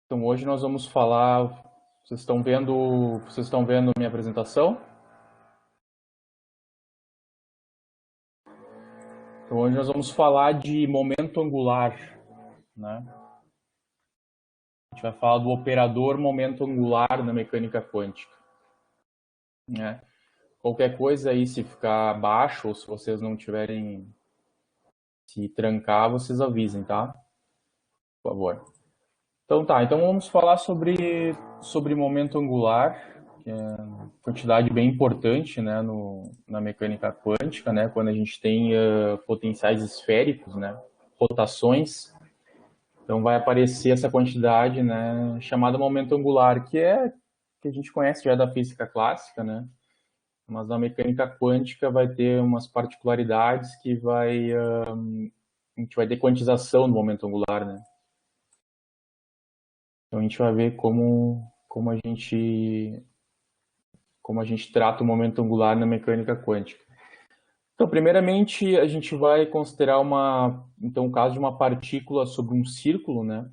Então hoje nós vamos falar. Vocês estão vendo minha apresentação? Então hoje nós vamos falar de momento angular, né? A gente vai falar do operador momento angular na mecânica quântica, né? Qualquer coisa aí, se ficar baixo ou se vocês não tiverem se trancar, vocês avisem, tá? Por favor. Então tá, então vamos falar sobre momento angular, que é uma quantidade bem importante, né, na mecânica quântica, né, quando a gente tem potenciais esféricos, né, rotações, então vai aparecer essa quantidade, né, chamada momento angular, que a gente conhece já da física clássica, né, mas na mecânica quântica vai ter umas particularidades a gente vai ter quantização do momento angular, né. Então a gente vai ver como a gente trata o momento angular na mecânica quântica. Então, primeiramente, a gente vai considerar o caso de uma partícula sobre um círculo, né?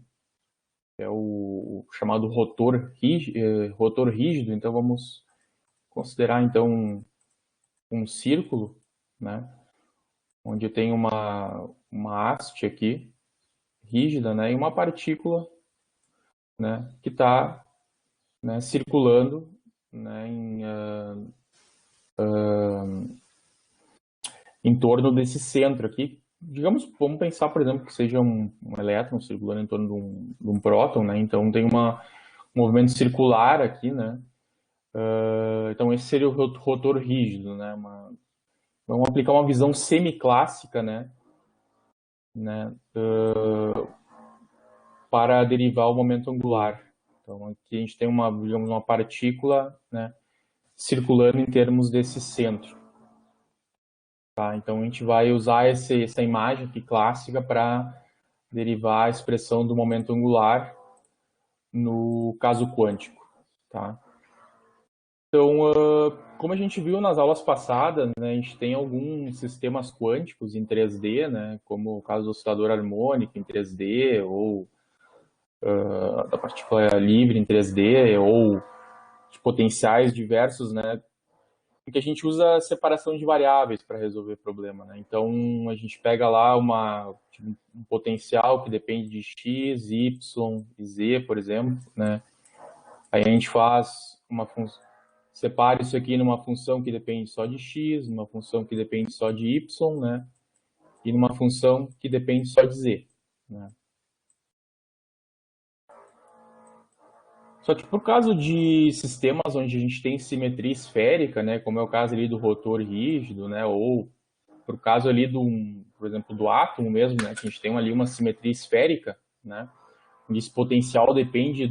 É o chamado rotor rígido. Então, vamos considerar então um círculo, né? Onde eu tenho uma haste aqui rígida, né? E uma partícula, né? Que está, né, circulando, né? Em torno desse centro aqui. Digamos, vamos pensar, por exemplo, que seja um elétron circulando em torno de um próton, né? Então tem um movimento circular aqui, né? Então esse seria o rotor rígido, né? Vamos aplicar uma visão semiclássica, né? Para derivar o momento angular. Então aqui a gente tem digamos, uma partícula, né? Circulando em termos desse centro. Tá? Então a gente vai usar essa imagem aqui clássica para derivar a expressão do momento angular no caso quântico. Tá? Então, como a gente viu nas aulas passadas, né, a gente tem alguns sistemas quânticos em 3D, né, como o caso do oscilador harmônico em 3D, ou da partícula livre em 3D, ou de potenciais diversos, né, em que a gente usa separação de variáveis para resolver o problema, né? Então a gente pega lá um potencial que depende de x, y e z, por exemplo, né? Aí a gente faz separa isso aqui numa função que depende só de x, numa função que depende só de y, né? E numa função que depende só de z, né? Só que por causa de sistemas onde a gente tem simetria esférica, né, como é o caso ali do rotor rígido, né, ou por caso ali por exemplo, do átomo mesmo, né, que a gente tem ali uma simetria esférica, né, onde esse potencial depende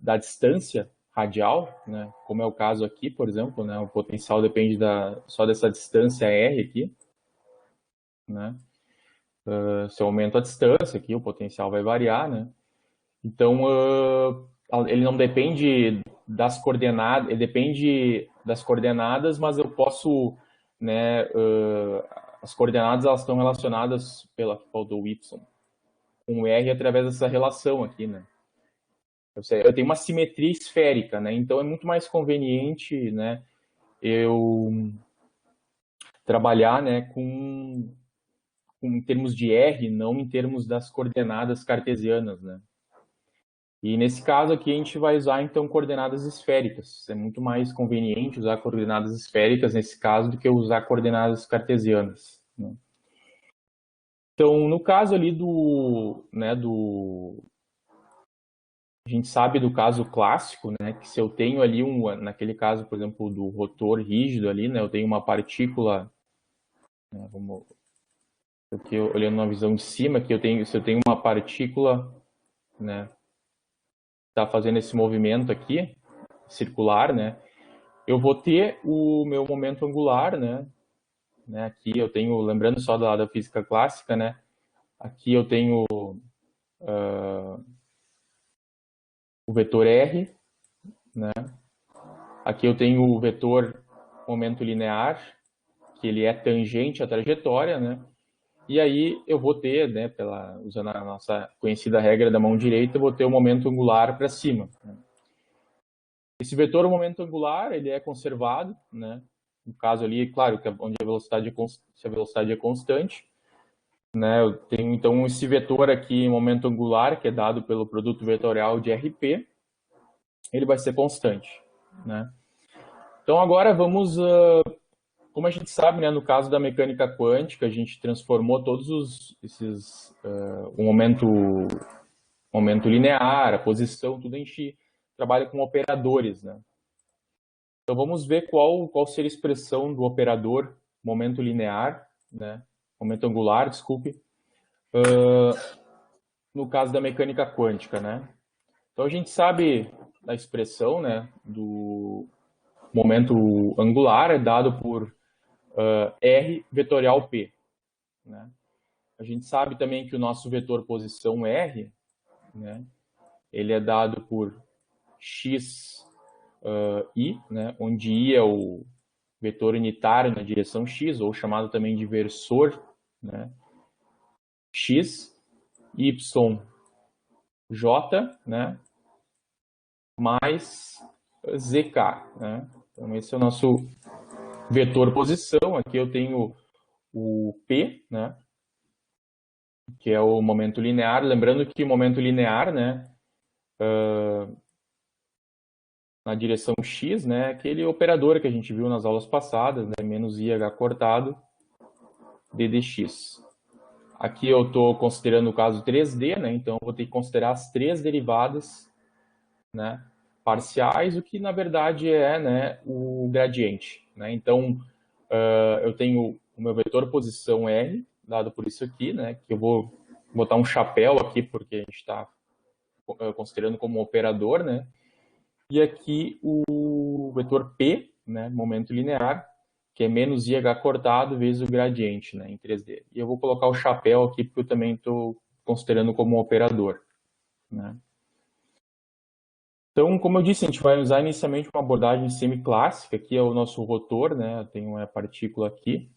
da distância radial, né, como é o caso aqui, por exemplo, né, o potencial depende só dessa distância r aqui, né, se eu aumento a distância aqui, o potencial vai variar, né, então ele não depende das coordenadas, ele depende das coordenadas, mas eu posso, né, as coordenadas elas estão relacionadas pela que faltou y com o r através dessa relação aqui, né? Eu tenho uma simetria esférica, né? Então é muito mais conveniente, né, eu trabalhar, né, em termos de r, não em termos das coordenadas cartesianas, né? E nesse caso aqui a gente vai usar então coordenadas esféricas. É muito mais conveniente usar coordenadas esféricas nesse caso do que usar coordenadas cartesianas, né? Então, no caso ali a gente sabe do caso clássico, né, que se eu tenho ali naquele caso, por exemplo, do rotor rígido ali, né, eu tenho uma partícula, né, aqui olhando na visão de cima, se eu tenho uma partícula, né, está fazendo esse movimento aqui circular, né, eu vou ter o meu momento angular, né, aqui eu tenho, lembrando só da física clássica, né, aqui eu tenho o vetor r, né, aqui eu tenho o vetor momento linear, que ele é tangente à trajetória, né, E aí eu vou ter, né, usando a nossa conhecida regra da mão direita, eu vou ter o momento angular para cima. Né? Esse vetor, o momento angular, ele é conservado, né? No caso ali, claro, que onde a velocidade se a velocidade é constante, né? Eu tenho então esse vetor aqui, momento angular, que é dado pelo produto vetorial de RP, ele vai ser constante, né? Então agora vamos, como a gente sabe, né, no caso da mecânica quântica, a gente transformou o momento linear, a posição, tudo a gente trabalha com operadores, né? Então vamos ver qual seria a expressão do operador momento linear, né? Momento angular, desculpe, no caso da mecânica quântica, né? Então a gente sabe a expressão, né, do momento angular é dado por R vetorial P, né? A gente sabe também que o nosso vetor posição R, né, ele é dado por x I, né, onde I é o vetor unitário na direção x, ou chamado também de versor, né, x, y, j, né, mais zk. Né? Então, esse é o nosso vetor posição. Aqui eu tenho o P, né, que é o momento linear. Lembrando que o momento linear, né, na direção x, né, aquele operador que a gente viu nas aulas passadas, né, menos IH cortado, ddx. Aqui eu estou considerando o caso 3D, né, então eu vou ter que considerar as três derivadas, né, parciais, o que na verdade é, né, o gradiente. Né? Então, eu tenho o meu vetor posição R, dado por isso aqui, né, que eu vou botar um chapéu aqui, porque a gente está considerando como um operador, né, e aqui o vetor P, né, momento linear, que é menos IH cortado vezes o gradiente, né, em 3D. E eu vou colocar o chapéu aqui, porque eu também estou considerando como um operador. Né. Então, como eu disse, a gente vai usar inicialmente uma abordagem semiclássica, que é o nosso rotor, né? Eu tenho a partícula aqui,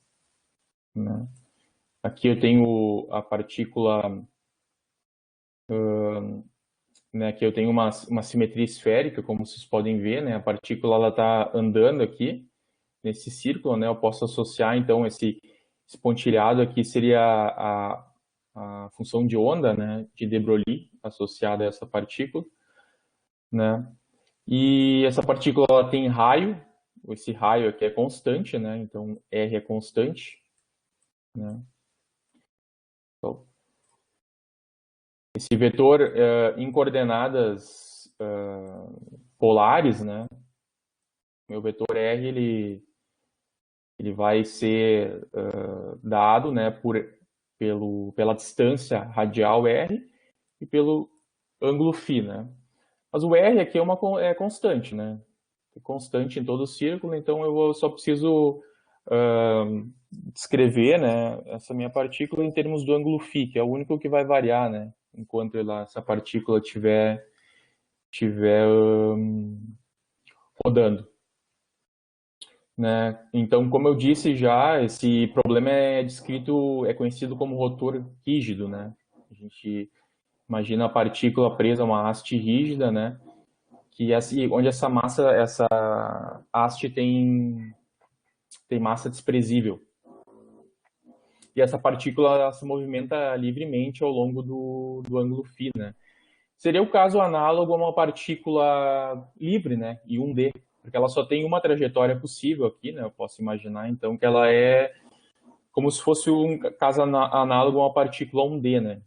né? Aqui eu tenho a partícula, né? Aqui eu tenho uma simetria esférica, como vocês podem ver, né? A partícula ela está andando aqui nesse círculo, né? Eu posso associar então esse pontilhado aqui seria a função de onda, né? De de Broglie associada a essa partícula, né? E essa partícula ela tem raio, esse raio aqui é constante, né? Então R é constante, né? Então, esse vetor em coordenadas polares, né? Meu vetor R ele vai ser dado, né? Pela distância radial R e pelo ângulo φ, né? Mas o R aqui é constante, né? É constante em todo o círculo, então só preciso descrever, né, essa minha partícula em termos do ângulo φ, que é o único que vai variar, né, enquanto essa partícula estiver rodando. Né? Então, como eu disse já, esse problema é conhecido como rotor rígido, né? A gente imagina a partícula presa a uma haste rígida, né? Onde essa haste tem massa desprezível. E essa partícula se movimenta livremente ao longo do ângulo φ, né? Seria o caso análogo a uma partícula livre, né? E 1D, porque ela só tem uma trajetória possível aqui, né? Eu posso imaginar, então, que ela é como se fosse um caso análogo a uma partícula 1D, né?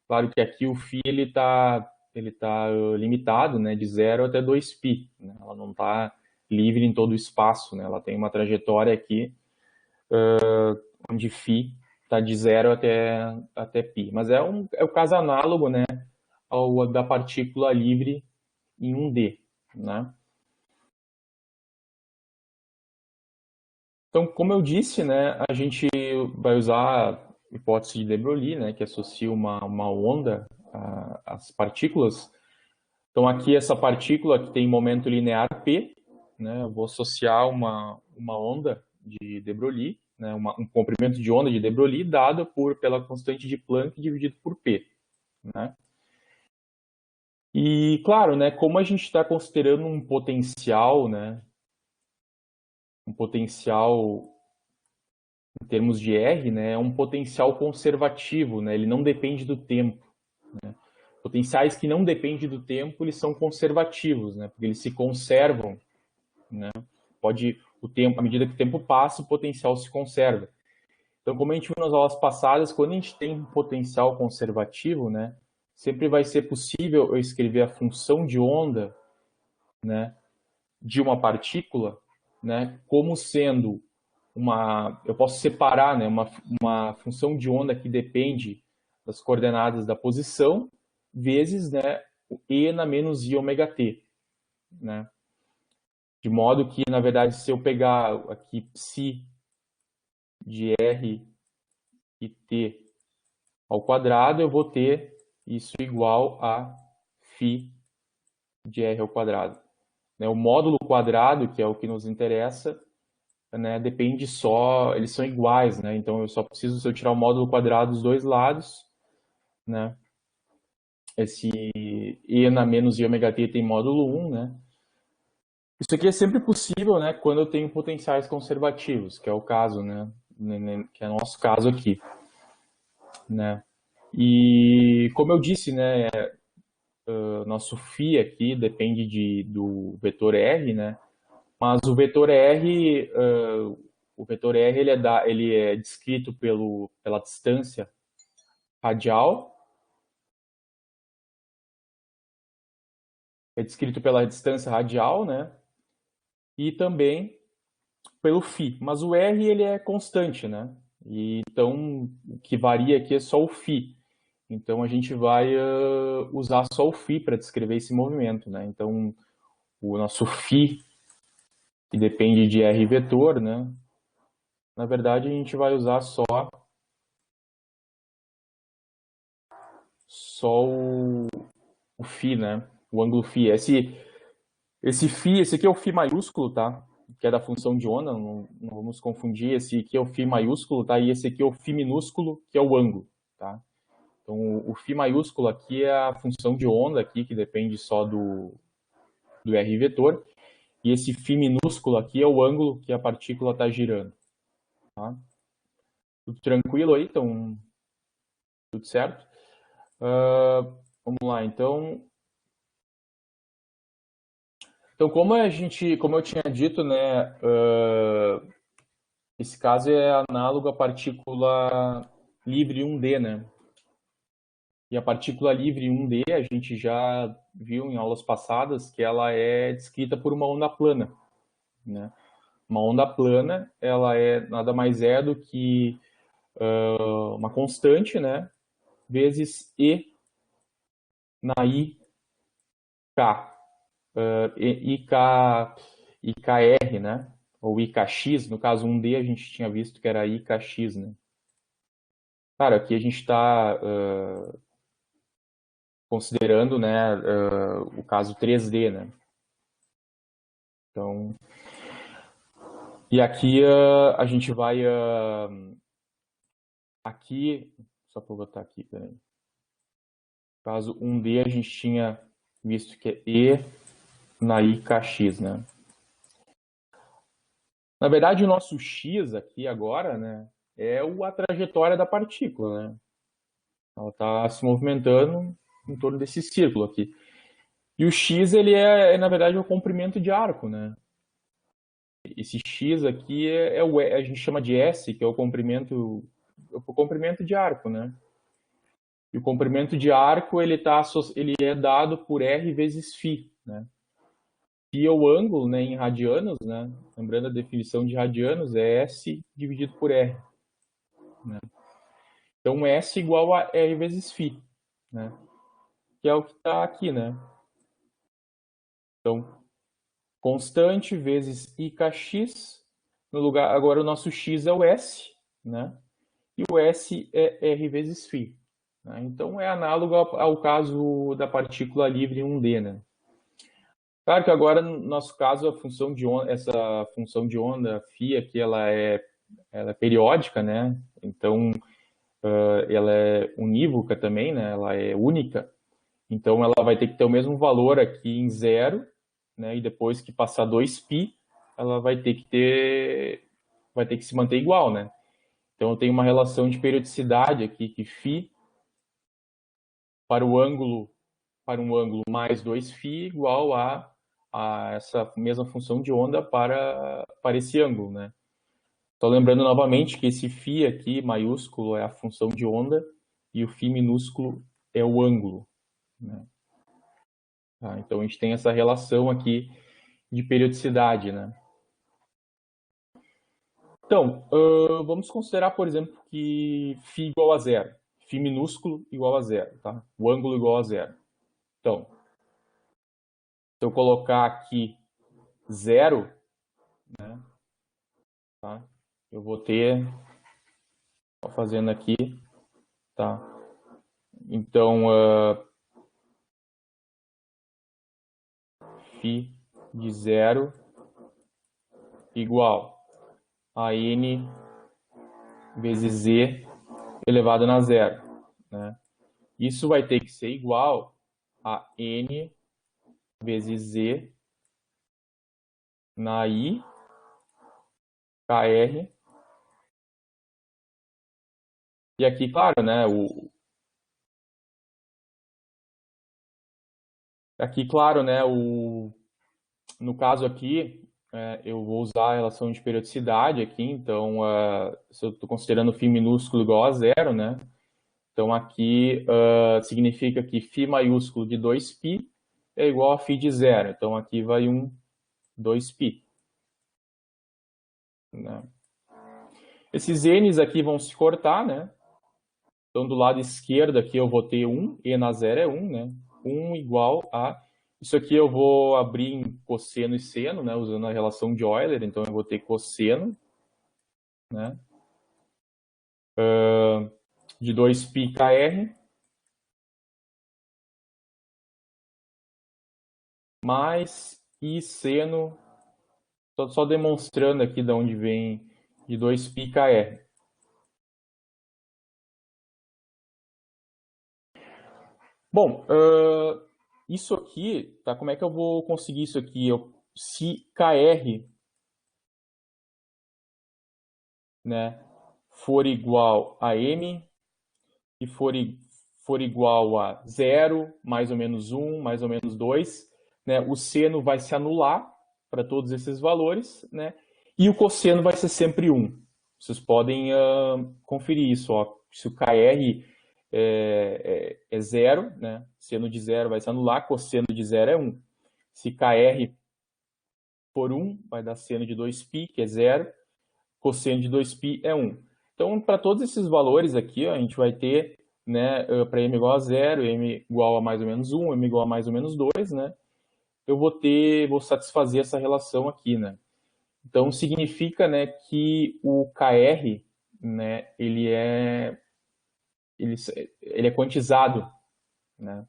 Claro que aqui o φ ele tá limitado, né? De 0 até 2π, né? Ela não está livre em todo o espaço, né? Ela tem uma trajetória aqui onde φ está de 0 até π. Mas é o caso análogo, né, ao da partícula livre em 1D. Né? Então, como eu disse, né, a gente vai usar a hipótese de de Broglie, né, que associa uma onda às partículas. Então, aqui essa partícula que tem momento linear P, né, eu vou associar uma onda de Broglie, né, um comprimento de onda de de Broglie dado pela constante de Planck dividido por P, né? E, claro, né, como a gente está considerando um potencial, né, um potencial em termos de R, né, é um potencial conservativo, né, ele não depende do tempo. Né? Potenciais que não dependem do tempo, eles são conservativos, né, porque eles se conservam. Né? O tempo, à medida que o tempo passa, o potencial se conserva. Então, como a gente viu nas aulas passadas, quando a gente tem um potencial conservativo, né, sempre vai ser possível eu escrever a função de onda, né, de uma partícula, né, como sendo eu posso separar, né, uma função de onda que depende das coordenadas da posição vezes, né, o e na menos i ômega t, né? De modo que, na verdade, se eu pegar aqui psi de r e t ao quadrado, eu vou ter isso igual a φ de r ao quadrado. O módulo quadrado, que é o que nos interessa, né, depende só, eles são iguais, né? Então eu só preciso, se eu tirar o módulo quadrado dos dois lados, né? Esse e na menos i ômega t tem módulo 1, né? Isso aqui é sempre possível, né, quando eu tenho potenciais conservativos, que é o caso, né, que é o nosso caso aqui, né? E como eu disse, né, nosso φ aqui depende do vetor r, né? Mas o vetor r, ele é descrito pela distância radial, né? E também pelo φ. Mas o r ele é constante, né? E, então o que varia aqui é só o φ. Então a gente vai usar só o φ para descrever esse movimento, né? Então o nosso φ, que depende de r vetor, né? Na verdade a gente vai usar só o φ, né? O ângulo φ. Esse aqui é o φ maiúsculo, tá? Que é da função de onda, não vamos confundir. Esse aqui é o φ maiúsculo, tá? E esse aqui é o φ minúsculo, que é o ângulo, tá? Então o φ maiúsculo aqui é a função de onda aqui, que depende só do r vetor. E esse φ minúsculo aqui é o ângulo que a partícula está girando, tá? Tudo tranquilo aí? Então, tudo certo? Vamos lá, então. Então, como eu tinha dito, né, esse caso é análogo à partícula livre 1D, né? E a partícula livre 1D, a gente já viu em aulas passadas que ela é descrita por uma onda plana, né? Uma onda plana, ela nada mais é do que uma constante, né? Vezes E na IK, IKR, né? Ou IKX, no caso 1D a gente tinha visto que era IKX, né? Claro, aqui a gente está considerando, né, o caso 3D, né? Então, e aqui a gente vai aqui, só para eu botar aqui, peraí. Caso 1D a gente tinha visto que é E na IKX, né? Na verdade, o nosso X aqui agora, né, é a trajetória da partícula, né? Ela está se movimentando em torno desse círculo aqui. E o X, ele na verdade, o comprimento de arco, né? Esse X aqui a gente chama de S, que é o comprimento de arco, né? E o comprimento de arco, ele é dado por R vezes φ, né? E o ângulo, né, em radianos, né? Lembrando a definição de radianos, é S dividido por R, né? Então, S igual a R vezes φ, né? Que é o que está aqui, né? Então, constante vezes IKX, no lugar, agora o nosso X é o S, né? E o S é R vezes φ. Né? Então, é análogo ao caso da partícula livre 1D, né? Claro que agora, no nosso caso, essa função de onda φ aqui, ela é ela é periódica, né? Então, ela é unívoca também, né? Ela é única. Então, ela vai ter que ter o mesmo valor aqui em zero, né? E depois que passar 2π, ela vai ter que se manter igual, né? Então, eu tenho uma relação de periodicidade aqui, que φ para o ângulo, para um ângulo mais 2φ igual a essa mesma função de onda para esse ângulo, né? Estou lembrando novamente que esse φ aqui, maiúsculo, é a função de onda e o φ minúsculo é o ângulo, né? Tá, então, a gente tem essa relação aqui de periodicidade, né? Então, vamos considerar, por exemplo, que φ igual a zero. Φ minúsculo igual a zero, tá? O ângulo igual a zero. Então, se eu colocar aqui zero, né, tá? Eu vou ter, fazendo aqui, tá? Então, φ de zero igual a n vezes z elevado na zero, né? Isso vai ter que ser igual a n vezes z na i kr. E aqui, claro, né, no caso aqui, eu vou usar a relação de periodicidade aqui, então, se eu estou considerando φ minúsculo igual a zero, né, então aqui significa que φ maiúsculo de 2π é igual a φ de zero, então aqui vai 2π. Né? Esses n's aqui vão se cortar, né? Então, do lado esquerdo aqui eu vou ter 1, e na zero é 1, né? 1 igual a... Isso aqui eu vou abrir em cosseno e seno, né? Usando a relação de Euler, então eu vou ter cosseno, né? De 2πkr mais i seno, só demonstrando aqui de onde vem de 2πkr. Bom, isso aqui, tá? Como é que eu vou conseguir isso aqui? Se kr, né, for igual a m e for igual a 0, mais ou menos 1, mais ou menos 2, né, o seno vai se anular para todos esses valores, né, e o cosseno vai ser sempre 1. Vocês podem conferir isso. Ó. Se o KR é 0, né, seno de 0 vai se anular, cosseno de 0 é 1. Se KR for 1, vai dar seno de 2π, que é 0, cosseno de 2π é 1. Então, para todos esses valores aqui, ó, a gente vai ter, né, para m igual a 0, m igual a mais ou menos 1, m igual a mais ou menos 2, né, eu vou satisfazer essa relação aqui, né. Então, significa, né, que o KR, né, ele é quantizado, né.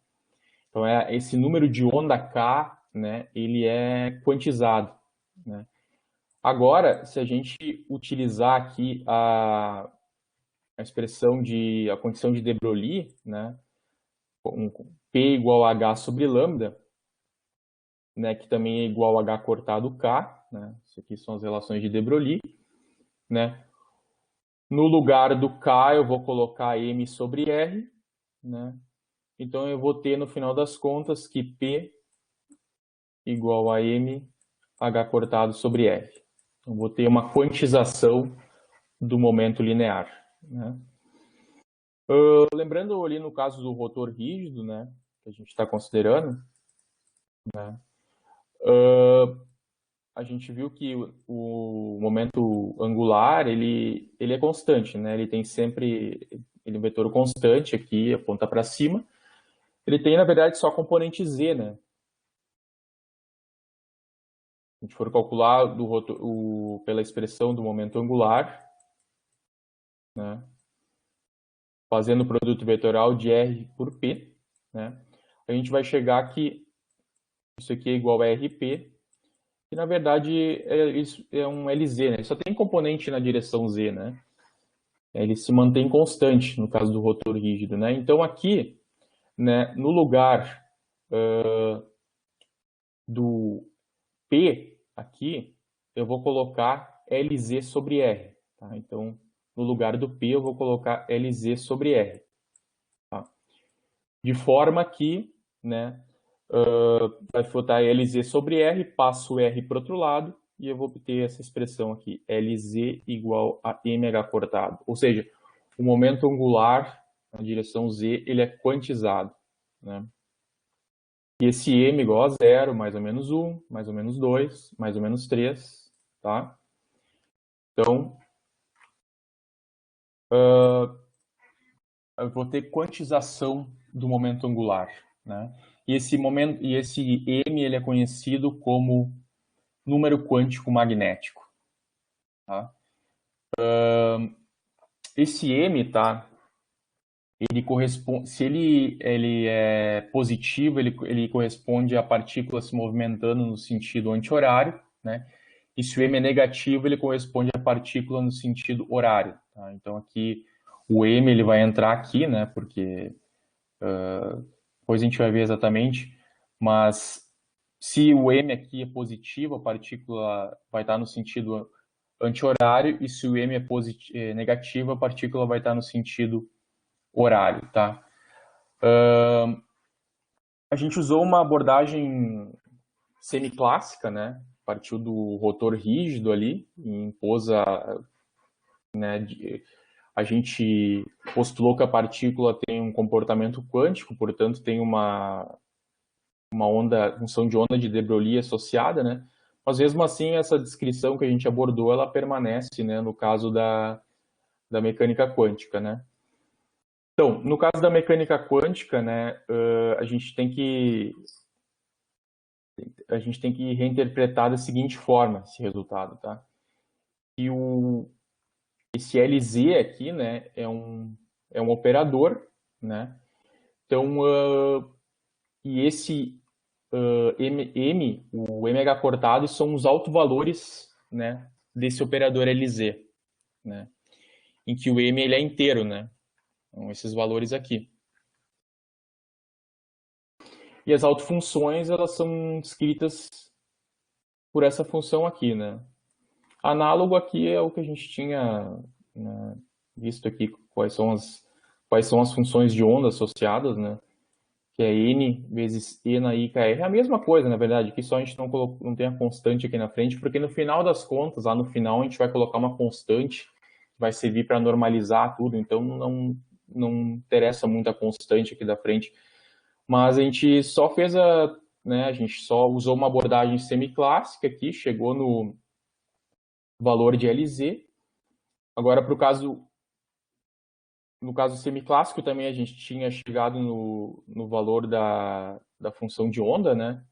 Então, esse número de onda K, né, ele é quantizado, né. Agora, se a gente utilizar aqui a condição de de Broglie, né, P igual a H sobre lambda, né, que também é igual a H cortado K, né, isso aqui são as relações de de Broglie, né. No lugar do K eu vou colocar M sobre R, né, então eu vou ter no final das contas que P igual a M H cortado sobre R. Então vou ter uma quantização do momento linear, né. Lembrando ali no caso do rotor rígido, né, que a gente está considerando, né, a gente viu que o momento angular ele é constante, né? Ele tem sempre ele é um vetor constante aqui, aponta para cima. Ele tem na verdade só a componente z, né? Se a gente for calcular pela expressão do momento angular, né? Fazendo o produto vetoral de r por p, né? A gente vai chegar que isso aqui é igual a rp, que na verdade é um LZ, né? Ele só tem componente na direção Z, né? Ele se mantém constante no caso do rotor rígido, né? Então aqui, né, no lugar do P aqui, eu vou colocar LZ sobre R, tá? Então, no lugar do P, eu vou colocar LZ sobre R, tá? De forma que, né, vai botar LZ sobre R, passo o R para o outro lado, e eu vou obter essa expressão aqui, LZ igual a mh cortado. Ou seja, o momento angular na direção Z, ele é quantizado, né? E esse m igual a zero, mais ou menos 1, mais ou menos 2, mais ou menos 3, tá? Então, eu vou ter quantização do momento angular, né? E esse m ele é conhecido como número quântico magnético, tá? Esse m, tá? Ele corresponde, se ele é positivo, ele corresponde à partícula se movimentando no sentido anti-horário, né? E se o m é negativo, ele corresponde à partícula no sentido horário, tá? Então aqui o m ele vai entrar aqui, né? Porque depois a gente vai ver exatamente, mas se o m aqui é positivo, a partícula vai estar no sentido anti-horário, e se o m é negativo, a partícula vai estar no sentido horário, tá? A gente usou uma abordagem semiclássica, né? Partiu do rotor rígido ali e impôs né, a gente postulou que a partícula tem um comportamento quântico, portanto tem uma onda, função de onda de de Broglie associada, né? Mas mesmo assim essa descrição que a gente abordou, ela permanece, né, no caso da mecânica quântica, né? Então, no caso da mecânica quântica, né, a gente tem que reinterpretar da seguinte forma esse resultado, tá? E esse LZ aqui, né, é um operador, né? Então, e esse o mh cortado, são os autovalores, né, desse operador LZ, né? Em que o m ele é inteiro, né? Então, esses valores aqui. E as autofunções, elas são descritas por essa função aqui, né? Análogo aqui é o que a gente tinha, né, visto aqui, quais são as funções de onda associadas, né? Que é n vezes e na i kr. É a mesma coisa, na verdade, que só a gente não tem a constante aqui na frente, porque no final das contas, lá no final, a gente vai colocar uma constante, que vai servir para normalizar tudo, então não interessa muito a constante aqui da frente. Mas a gente só fez né, a gente só usou uma abordagem semiclássica aqui, chegou no valor de LZ. Agora, no caso semiclássico também a gente tinha chegado no valor da função de onda, né?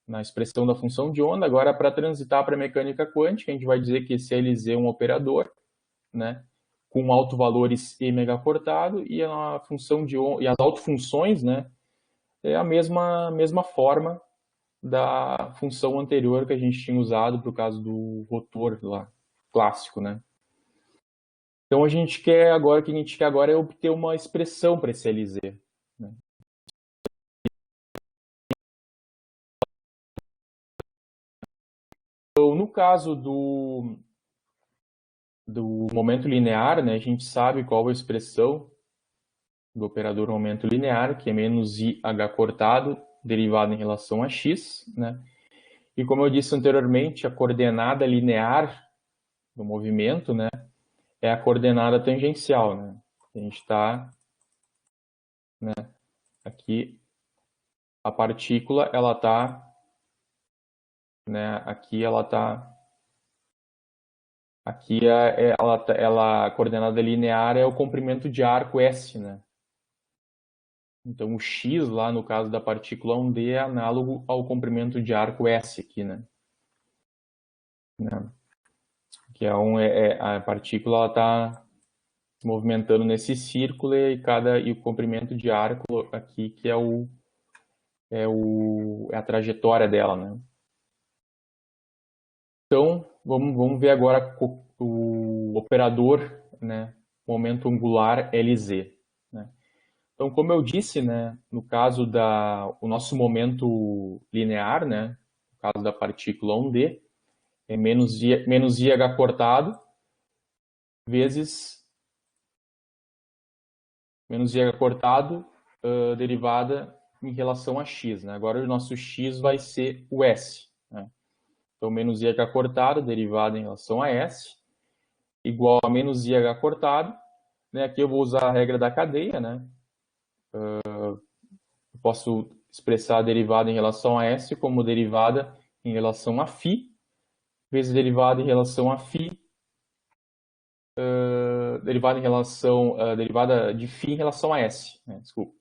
Na expressão da função de onda. Agora, para transitar para a mecânica quântica, a gente vai dizer que esse LZ é um operador, né? Com autovalores e mega cortado, e a função de onda, e as autofunções, né? É a mesma forma da função anterior que a gente tinha usado para o caso do rotor lá, clássico, né? Então o que a gente quer agora é obter uma expressão para esse LZ, né? Então, no caso do momento linear, né, a gente sabe qual é a expressão do operador momento linear, que é menos IH cortado, derivado em relação a x, né? E como eu disse anteriormente, a coordenada linear do movimento, né, é a coordenada tangencial, né? A gente está, né, aqui, a partícula, ela está, né, aqui ela está, aqui a coordenada linear é o comprimento de arco S, né? Então o x lá no caso da partícula 1D é análogo ao comprimento de arco S aqui, né? Que a partícula ela está se movimentando nesse círculo e o comprimento de arco aqui que é a trajetória dela, né? Então, vamos ver agora o operador, né, momento angular LZ. Né? Então, como eu disse, né, no caso o nosso momento linear, né, no caso da partícula 1D, é menos IH cortado vezes menos IH cortado, derivada em relação a x. Né? Agora o nosso x vai ser o S. Né? Então, menos IH cortado, derivada em relação a S, igual a menos IH cortado. Né? Aqui eu vou usar a regra da cadeia. Né? Eu posso expressar a derivada em relação a S como derivada em relação a φ, vezes derivada em relação a φ, derivada de φ em relação a S. Né? Desculpa.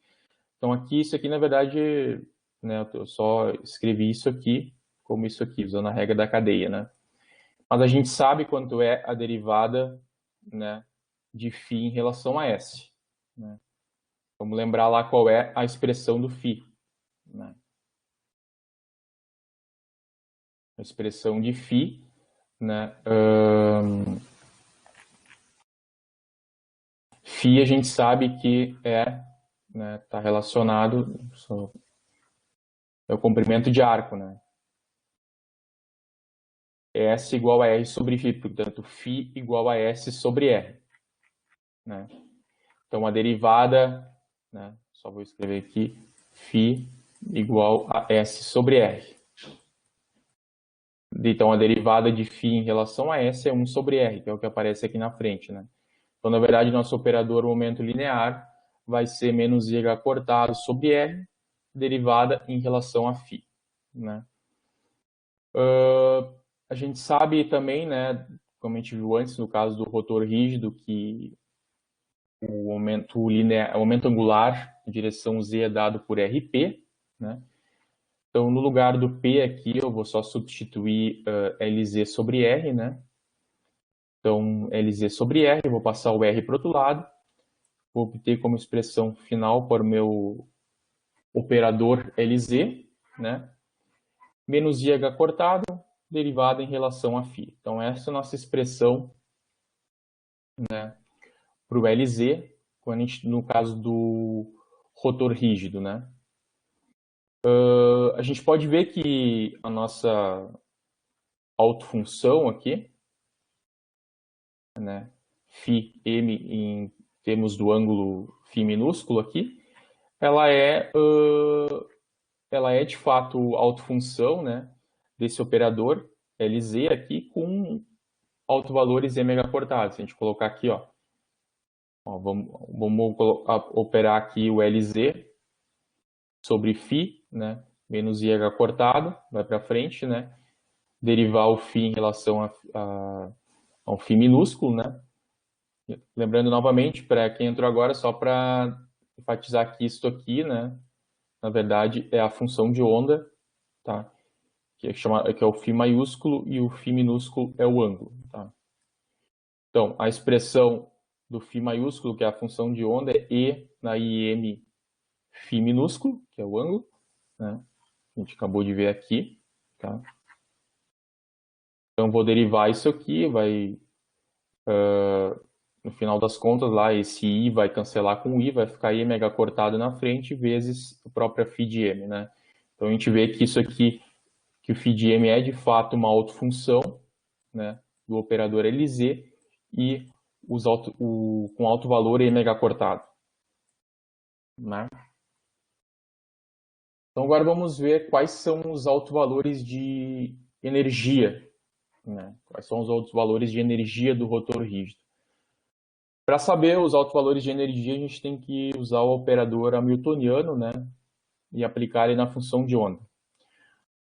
Então, aqui, isso aqui, na verdade, né, eu só escrevi isso aqui como isso aqui, usando a regra da cadeia, né? Mas a gente sabe quanto é a derivada, né, de φ em relação a S. Né? Vamos lembrar lá qual é a expressão do φ. Né? A expressão de φ, né, φ a gente sabe que né, tá relacionado, é o comprimento de arco, né? S igual a R sobre φ, portanto, φ igual a S sobre R. Né? Então, a derivada, né, só vou escrever aqui, φ igual a S sobre R. Então, a derivada de φ em relação a S é 1 sobre R, que é o que aparece aqui na frente. Né? Então, na verdade, nosso operador momento linear vai ser menos IH cortado sobre R, derivada em relação a φ. Né? A gente sabe também, né, como a gente viu antes, no caso do rotor rígido, que o momento angular em direção Z é dado por RP. Né? Então, no lugar do P aqui, eu vou só substituir LZ sobre R. Né? Então, LZ sobre R, eu vou passar o R para o outro lado. Vou obter como expressão final para o meu operador LZ, né? Menos IH cortado, derivada em relação a φ. Então, essa é a nossa expressão, né, para o LZ, quando no caso do rotor rígido. Né? A gente pode ver que a nossa autofunção aqui, né, φm em termos do ângulo φ minúsculo aqui, ela é de fato autofunção, né, desse operador LZ aqui com autovalores mh cortados. Se a gente colocar aqui, vamos operar aqui o LZ sobre φ, né, menos IH cortado, vai para frente, né, derivar o φ em relação a um φ minúsculo, né. Lembrando novamente, para quem entrou agora, só para enfatizar que isso aqui, né, na verdade, é a função de onda, tá? Que é o φ maiúsculo e o φ minúsculo é o ângulo. Tá? Então, a expressão do φ maiúsculo, que é a função de onda, é E na IM φ minúsculo, que é o ângulo. Né? A gente acabou de ver aqui. Tá? Então, vou derivar isso aqui, no final das contas, lá esse I vai cancelar com I, vai ficar IMH cortado na frente, vezes a própria φ de M. Né? Então, a gente vê que isso aqui, que o φ de M é de fato uma autofunção, né, do operador LZ e com alto valor mh cortado. Né? Então agora vamos ver quais são os autovalores de energia. Né? Quais são os autovalores de energia do rotor rígido. Para saber os autovalores de energia, a gente tem que usar o operador hamiltoniano, né, e aplicar ele na função de onda.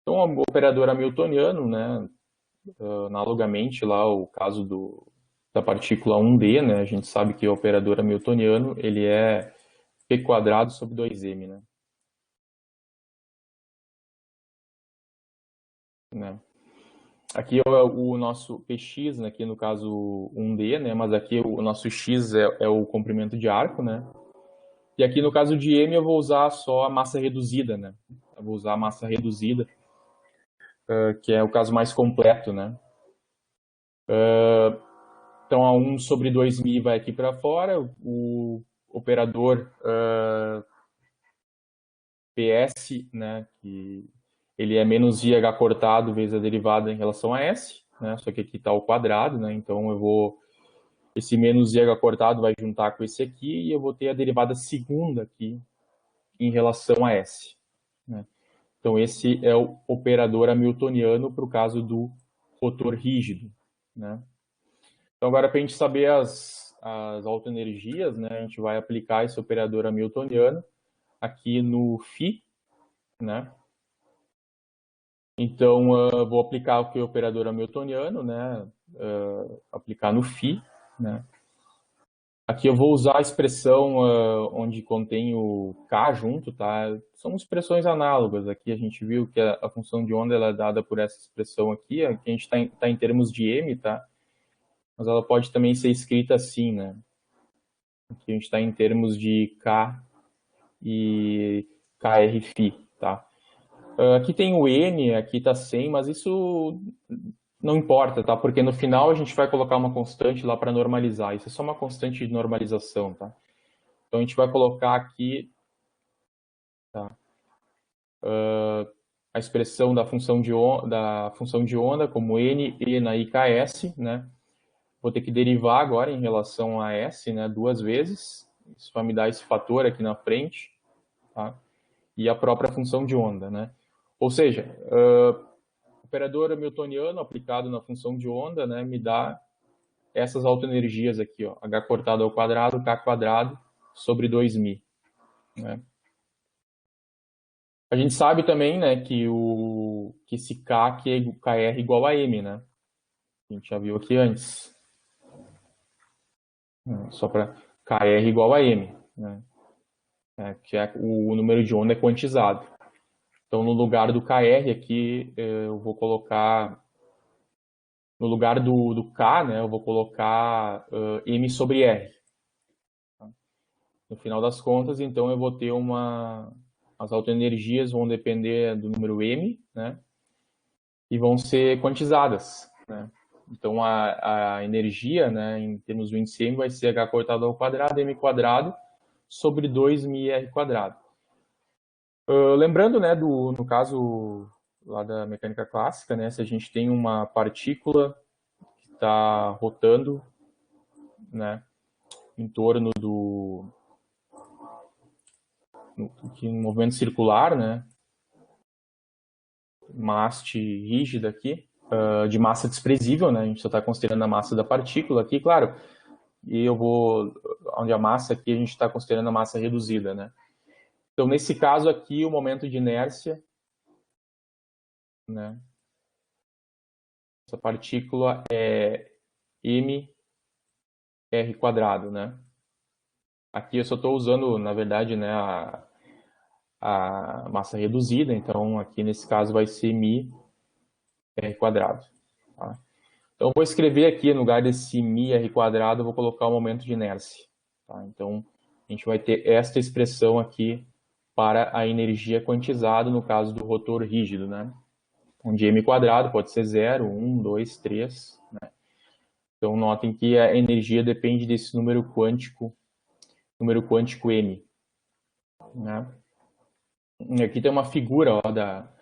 Então, o operador hamiltoniano, né, analogamente lá o caso da partícula 1D, né, a gente sabe que o operador hamiltoniano ele é p quadrado sobre 2m. Né? Aqui é o nosso px, né, aqui no caso 1D, né, mas aqui o nosso x é o comprimento de arco, né? E aqui no caso de m eu vou usar só a massa reduzida, né? Eu vou usar a massa reduzida, que é o caso mais completo, né? Então, a 1 sobre 2.000 vai aqui para fora, o operador PS, né, que ele é menos IH cortado vezes a derivada em relação a S, né, só que aqui está ao quadrado, né, então eu vou, esse menos IH cortado vai juntar com esse aqui e eu vou ter a derivada segunda aqui em relação a S, né. Então, esse é o operador hamiltoniano para o caso do rotor rígido, né. Então, agora, para a gente saber as autoenergias, né, a gente vai aplicar esse operador hamiltoniano aqui no φ, né? Então, vou aplicar o que é o operador hamiltoniano, né? Aplicar no φ, né? Aqui eu vou usar a expressão onde contém o k junto, tá? São expressões análogas. Aqui a gente viu que a função de onda ela é dada por essa expressão aqui. Aqui a gente está em termos de m, tá? Mas ela pode também ser escrita assim, né? Aqui a gente está em termos de k e krφ, tá? Aqui tem o n, aqui está 100, mas isso não importa, tá? Porque no final a gente vai colocar uma constante lá para normalizar. Isso é só uma constante de normalização, tá? Então a gente vai colocar aqui, tá? A expressão da função de onda como n e na IKS, né? Vou ter que derivar agora em relação a S, né? Duas vezes. Isso vai me dar esse fator aqui na frente, tá? E a própria função de onda, né? Ou seja, operador hamiltoniano aplicado na função de onda, né, me dá essas autoenergias aqui, ó, h cortado ao quadrado, k quadrado sobre 2.000. Né? A gente sabe também, né, que esse k aqui é kr igual a m, né? A gente já viu aqui antes. Só para kr igual a m, né? Que é, o número de onda é quantizado. Então, no lugar do kr aqui, eu vou colocar no lugar do K, né, eu vou colocar M sobre R. No final das contas, então, eu vou ter as autoenergias vão depender do número M, né, e vão ser quantizadas, né. Então, a energia, né, em termos do índice M, vai ser H cortado ao quadrado, M quadrado, sobre 2μr quadrado. Lembrando, né, no caso lá da mecânica clássica, né, se a gente tem uma partícula que está rotando, né, em torno um movimento circular, né, uma haste rígida aqui, de massa desprezível, né, a gente só está considerando a massa da partícula aqui, claro, e onde a massa aqui a gente está considerando a massa reduzida, né. Então, nesse caso aqui, o momento de inércia, né, essa partícula é mr quadrado, né. Aqui eu só estou usando, na verdade, né, a massa reduzida, então aqui nesse caso vai ser μr quadrado. Tá? Então eu vou escrever aqui, no lugar desse μr quadrado, eu vou colocar o momento de inércia. Tá? Então a gente vai ter esta expressão aqui para a energia quantizada no caso do rotor rígido, né? Onde m quadrado pode ser 0, 1, 2, 3. Né? Então notem que a energia depende desse número quântico m. Né? E aqui tem uma figura ó, da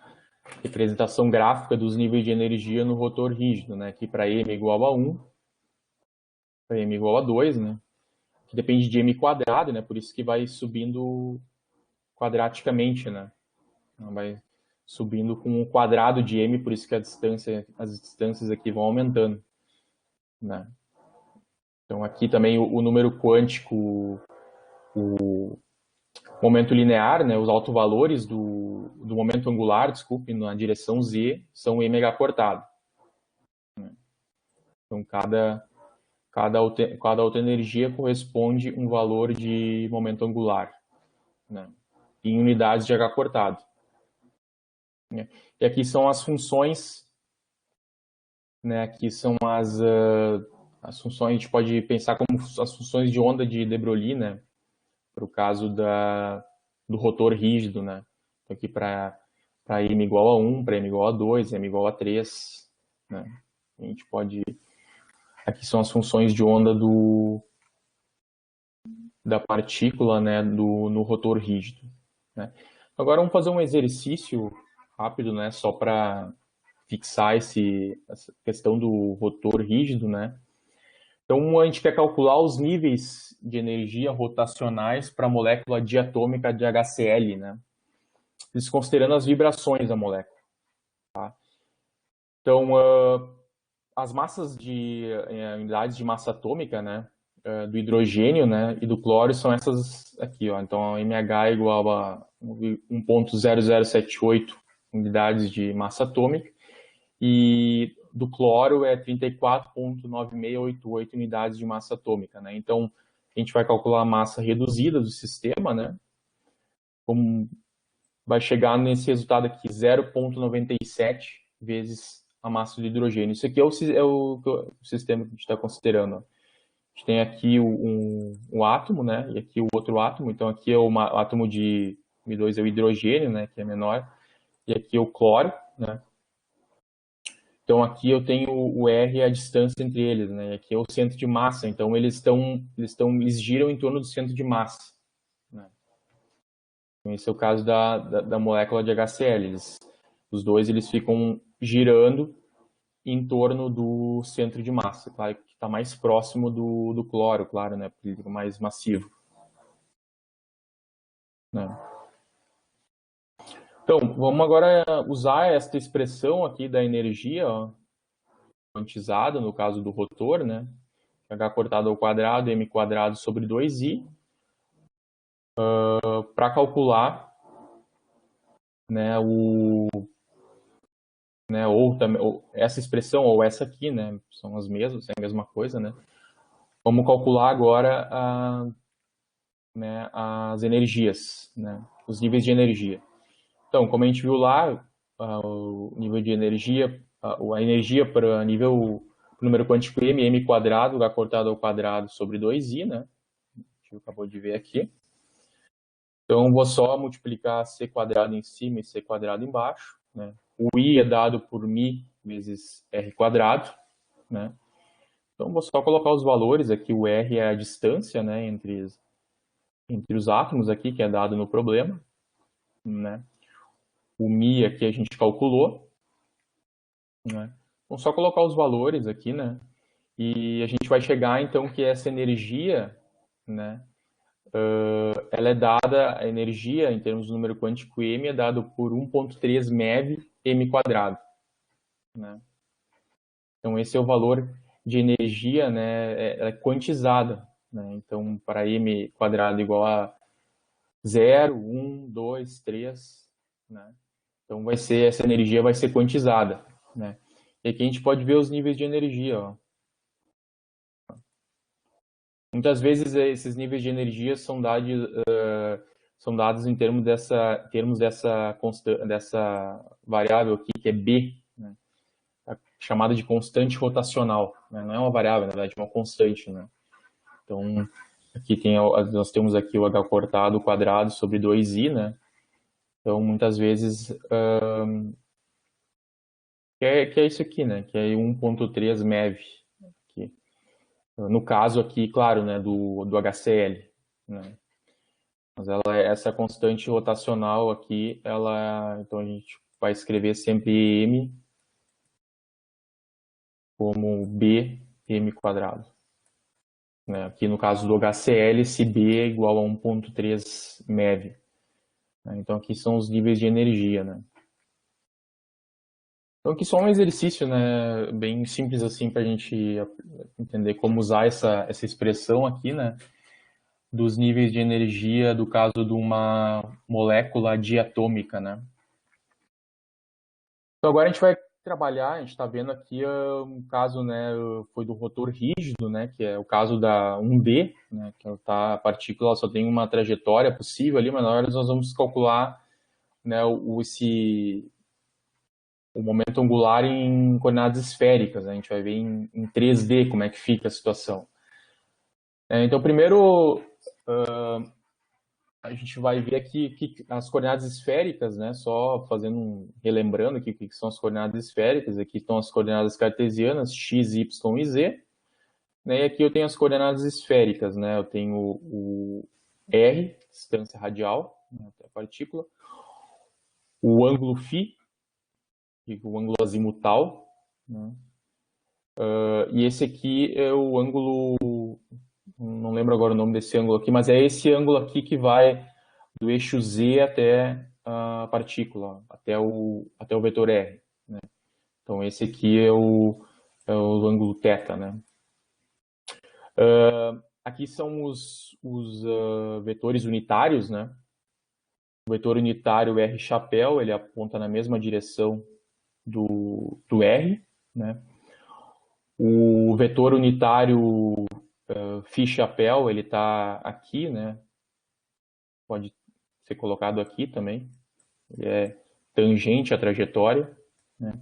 representação gráfica dos níveis de energia no rotor rígido, né? Aqui para m igual a 1, para m igual a 2, né? Que depende de m quadrado, né? Por isso que vai subindo quadraticamente, né? Vai subindo com o quadrado de m, por isso que as distâncias aqui vão aumentando, né? Então aqui também o número quântico, o momento linear, né? Os autovalores do momento angular, desculpe, na direção z, são mh cortado. Então cada autoenergia corresponde um valor de momento angular, né, em unidades de H cortado. Né. E aqui são as funções, né, aqui são as funções, a gente pode pensar como as funções de onda de de Broglie, né, para o caso do rotor rígido, né. Então, aqui para m igual a 1, para m igual a 2, m igual a 3, né, a gente pode Aqui são as funções de onda da partícula, né, no rotor rígido, né. Agora vamos fazer um exercício rápido, né, só para fixar essa questão do rotor rígido, né. Então a gente quer calcular os níveis de energia rotacionais para a molécula diatômica de HCl, né, desconsiderando as vibrações da molécula, tá? Então as massas de unidades de massa atômica, né, do hidrogênio, né, e do cloro são essas aqui, ó. Então, a MH é igual a 1,0078 unidades de massa atômica e do cloro é 34,9688 unidades de massa atômica, né. Então, a gente vai calcular a massa reduzida do sistema, né, como vai chegar nesse resultado aqui, 0,97 vezes a massa do hidrogênio. Isso aqui é o sistema que a gente está considerando, ó. A gente tem aqui um átomo, né? E aqui o outro átomo. Então, aqui é o átomo de M2 é o hidrogênio, né? Que é menor. E aqui é o cloro, né? Então, aqui eu tenho o R, a distância entre eles, né? E aqui é o centro de massa. Então, eles giram em torno do centro de massa, né? Então, esse é o caso da molécula de HCl. Os dois, eles ficam girando em torno do centro de massa, claro que está mais próximo do cloro, claro, né, porque ele é mais massivo, né. Então, vamos agora usar esta expressão aqui da energia, ó, quantizada, no caso do rotor, né, H cortado ao quadrado, m quadrado sobre 2i, para calcular, né, ou essa expressão ou essa aqui, né, são as mesmas, é a mesma coisa, né. Vamos calcular agora né, as energias, né, os níveis de energia. Então, como a gente viu lá, o nível de energia, a energia para nível número quântico m quadrado, H cortado ao quadrado sobre 2i, né? A gente acabou de ver aqui. Então, vou só multiplicar c quadrado em cima e c quadrado embaixo, né? O i é dado por μ vezes r quadrado, né? Então, vou só colocar os valores aqui. O r é a distância, né, entre os átomos aqui, que é dado no problema, né? O μ aqui a gente calculou, né? Vamos só colocar os valores aqui, né? E a gente vai chegar, então, que essa energia, né? Ela é dada, a energia, em termos de número quântico m, é dado por 1,3 MeV m quadrado, né? Então, esse é o valor de energia, né? É quantizada, né? Então, para m quadrado igual a 0, 1, 2, 3, né? Então, essa energia vai ser quantizada, né? E aqui a gente pode ver os níveis de energia, ó. Muitas vezes esses níveis de energia são dados em termos dessa variável aqui, que é B, né? Chamada de constante rotacional, né? Não é uma variável, na verdade, é uma constante, né? Então, aqui nós temos aqui o H cortado quadrado sobre 2i, né? Então, muitas vezes, que é isso aqui, né? Que é 1,3 MeV. Aqui. No caso aqui, claro, né, do HCl, né? Mas essa constante rotacional aqui, então a gente vai escrever sempre m como b m quadrado, né? Aqui no caso do HCl, esse b é igual a 1,3 MeV, né? Então aqui são os níveis de energia, né? Então aqui só um exercício, né, bem simples assim para a gente entender como usar essa expressão aqui, né, dos níveis de energia do caso de uma molécula diatômica, né. Então agora a gente vai trabalhar, a gente está vendo aqui um caso, né, foi do rotor rígido, né, que é o caso da 1D, né, que a partícula só tem uma trajetória possível ali, mas na hora nós vamos calcular, né, o momento angular em coordenadas esféricas, né? A gente vai ver em 3D como é que fica a situação. Então, primeiro, a gente vai ver aqui que as coordenadas esféricas, né? Só relembrando aqui o que são as coordenadas esféricas. Aqui estão as coordenadas cartesianas, x, y e z. né? E aqui eu tenho as coordenadas esféricas, né? Eu tenho o R, distância radial, né, até a partícula, o ângulo φ, o ângulo azimutal, né? E esse aqui é o ângulo, não lembro agora o nome desse ângulo aqui, mas é esse ângulo aqui que vai do eixo Z até a partícula, até o vetor R, né? Então esse aqui é o ângulo θ, né? Aqui são os vetores unitários, né? O vetor unitário R chapéu, ele aponta na mesma direção do R, né? O vetor unitário φ chapéu, ele está aqui, né? Pode ser colocado aqui também. Ele é tangente à trajetória, né?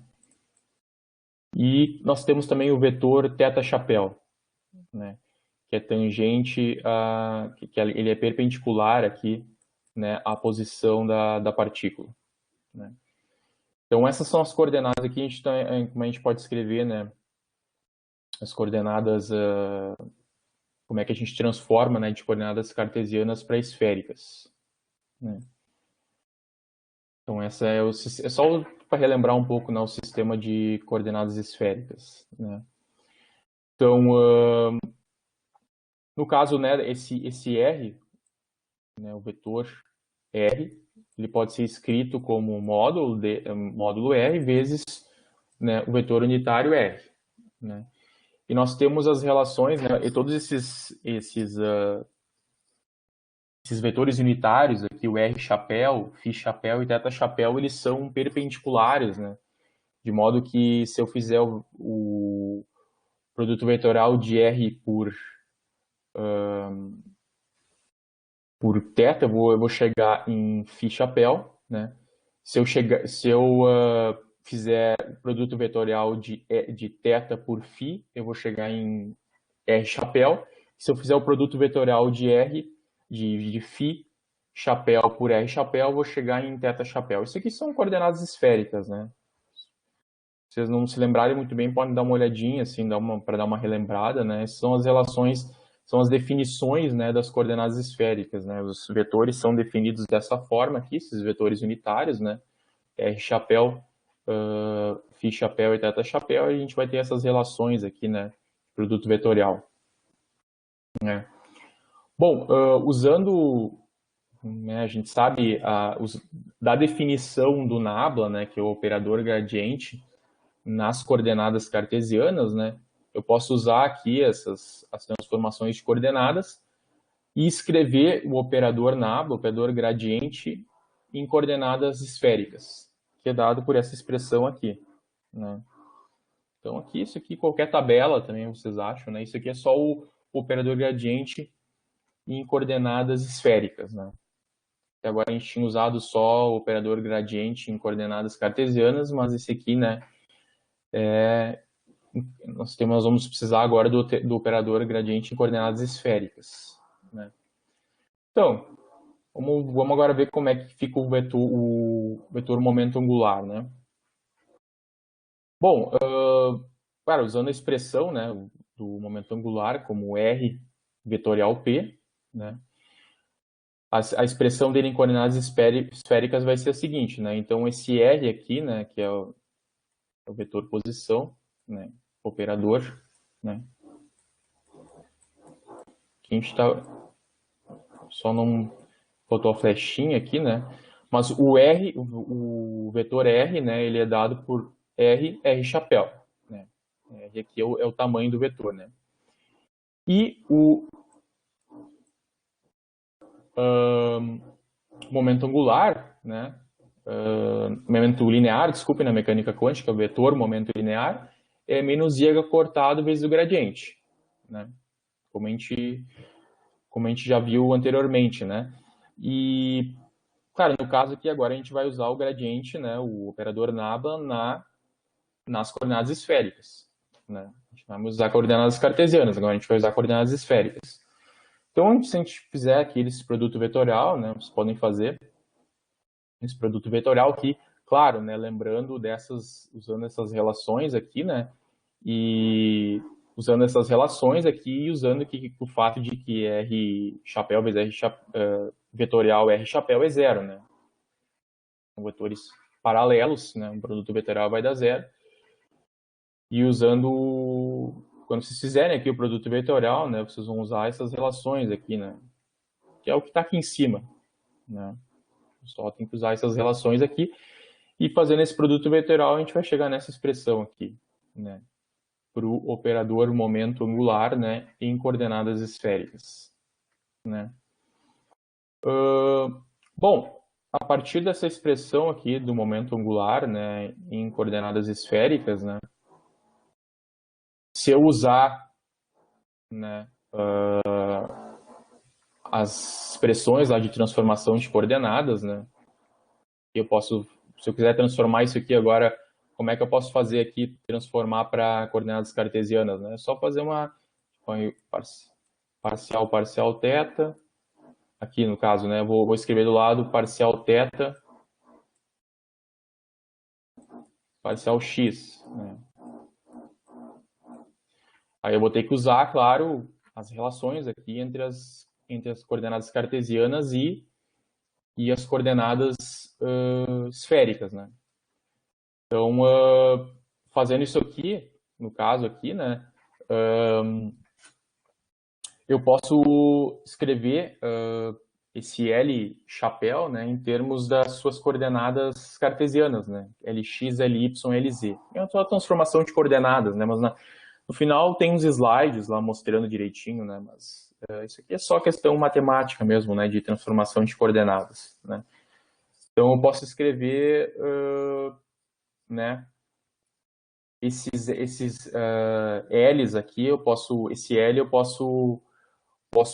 E nós temos também o vetor θ chapéu, né? Que é tangente que ele é perpendicular aqui, né, à posição da partícula, né? Então essas são as coordenadas aqui, como a gente pode escrever, né? As coordenadas, como é que a gente transforma, né, de coordenadas cartesianas para esféricas, né? Então essa é só para relembrar um pouco, né, o sistema de coordenadas esféricas, né? Então, no caso, né, esse R, né, o vetor R, ele pode ser escrito como módulo R vezes, né, o vetor unitário R, né? E nós temos as relações, né, e todos esses vetores unitários aqui, o R chapéu, φ chapéu e θ chapéu, eles são perpendiculares, né? De modo que se eu fizer o produto vetorial de R por θ, eu vou chegar em φ chapéu, né? Se eu fizer produto vetorial de θ por φ, eu vou chegar em R chapéu. Se eu fizer o produto vetorial de R, de φ chapéu por R chapéu, eu vou chegar em θ chapéu. Isso aqui são coordenadas esféricas, né? Se vocês não se lembrarem muito bem, podem dar uma olhadinha, assim, para dar uma relembrada, né? São as relações, são as definições, né, das coordenadas esféricas, né? Os vetores são definidos dessa forma aqui, esses vetores unitários, né? R chapéu, φ chapéu e θ chapéu, e a gente vai ter essas relações aqui, né? Produto vetorial, né? Bom, usando, né, a gente sabe da definição do nabla, né, que é o operador gradiente, nas coordenadas cartesianas, né, eu posso usar aqui as transformações de coordenadas e escrever o operador nabla, o operador gradiente, em coordenadas esféricas, que é dado por essa expressão aqui, né? Então aqui, isso aqui, qualquer tabela também vocês acham, né? Isso aqui é só o operador gradiente em coordenadas esféricas, né? Até agora a gente tinha usado só o operador gradiente em coordenadas cartesianas, mas esse aqui, né, nós vamos precisar agora do operador gradiente em coordenadas esféricas, né? Então, vamos agora ver como é que fica o vetor momento angular, né? Bom, claro, usando a expressão, né, do momento angular como R vetorial P, né? A expressão dele em coordenadas esféricas vai ser a seguinte, né? Então, esse R aqui, né, que é o vetor posição, né, operador, né? Aqui a gente está... Só não botou a flechinha aqui, né? Mas o vetor R, né, ele é dado por R chapéu, né? R aqui é o tamanho do vetor, né? E o momento angular, né? Momento linear, desculpe, na mecânica quântica, o vetor momento linear é menos i cortado vezes o gradiente, né? Como a gente já viu anteriormente, né? E, claro, no caso aqui agora a gente vai usar o gradiente, né? O operador nabla nas coordenadas esféricas, né? A gente vai usar coordenadas cartesianas, agora a gente vai usar coordenadas esféricas. Então, se a gente fizer aqui esse produto vetorial, né? Vocês podem fazer esse produto vetorial aqui, claro, né, lembrando usando essas relações aqui, né, e usando essas relações aqui e usando o fato de que R chapéu vezes vetorial R chapéu é zero, né? São vetores paralelos, né? Um produto vetorial vai dar zero. E usando, quando vocês fizerem aqui o produto vetorial, né? Vocês vão usar essas relações aqui, né? Que é o que está aqui em cima, né? Só tem que usar essas relações aqui. E fazendo esse produto vetorial, a gente vai chegar nessa expressão aqui, né? Para o operador momento angular, né? Em coordenadas esféricas, né? Bom, a partir dessa expressão aqui do momento angular, né? Em coordenadas esféricas, né? Se eu usar, né? As expressões lá de transformação de coordenadas, né? Eu posso, se eu quiser transformar isso aqui agora, como é que eu posso fazer aqui, transformar para coordenadas cartesianas, né? É só fazer uma parcial, parcial θ, aqui no caso, né? Vou escrever do lado parcial θ, parcial x, né? Aí eu vou ter que usar, claro, as relações aqui entre as coordenadas cartesianas e as coordenadas esféricas, né? Então, fazendo isso aqui, no caso aqui, né, eu posso escrever esse L chapéu, né, em termos das suas coordenadas cartesianas, né, Lx, Ly, Lz. É uma transformação de coordenadas, né, mas no final tem uns slides lá mostrando direitinho, né, mas isso aqui é só questão matemática mesmo, né, de transformação de coordenadas, né. Então, eu posso escrever, né, esses L's aqui, esse L eu posso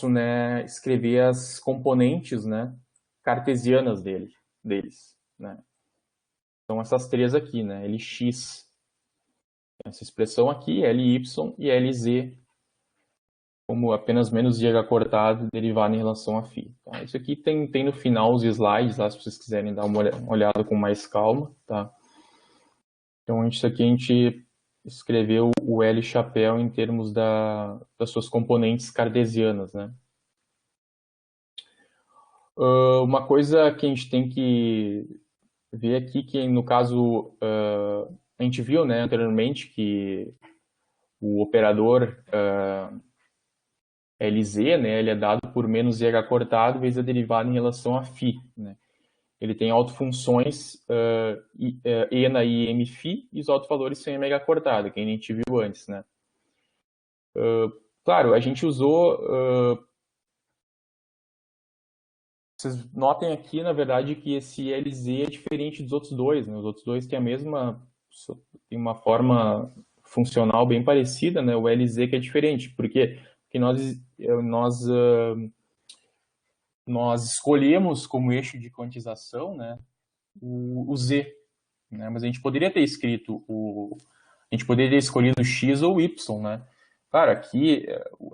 né, escrever as componentes, né, cartesianas deles, né. Então essas três aqui, né, Lx, essa expressão aqui, Ly e Lz, como apenas menos IH cortado derivado em relação a φ. Tá? Isso aqui tem no final os slides lá, se vocês quiserem dar uma olhada com mais calma, tá? Então isso aqui a gente escreveu o L chapéu em termos das suas componentes cartesianas, né? Uma coisa que a gente tem que ver aqui, que no caso a gente viu, né, anteriormente, que o operador Lz, né, ele é dado por menos IH cortado vezes a derivada em relação a φ, né? Ele tem autofunções E na I M φ e os autovalores são MH cortado, que a gente viu antes, né? Claro, a gente usou... vocês notem aqui, na verdade, que esse Lz é diferente dos outros dois, né? Os outros dois têm tem uma forma funcional bem parecida, né? O Lz que é diferente. Por quê? Porque nós escolhemos como eixo de quantização, né, o Z, né? Mas a gente poderia ter escrito a gente poderia ter escolhido X ou Y, né? Claro, aqui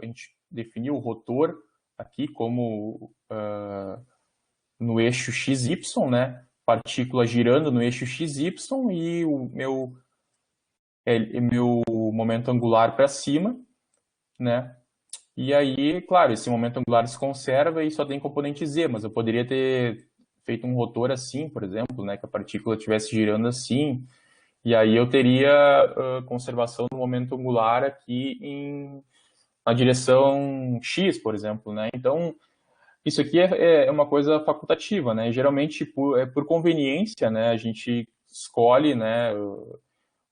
a gente definiu o rotor aqui como no eixo XY, né? Partícula girando no eixo XY e o meu momento angular para cima, né? E aí, claro, esse momento angular se conserva e só tem componente Z, mas eu poderia ter feito um rotor assim, por exemplo, né? Que a partícula estivesse girando assim, e aí eu teria conservação do momento angular aqui na direção X, por exemplo, né? Então, isso aqui é uma coisa facultativa, né? Geralmente, por conveniência, né? A gente escolhe, né,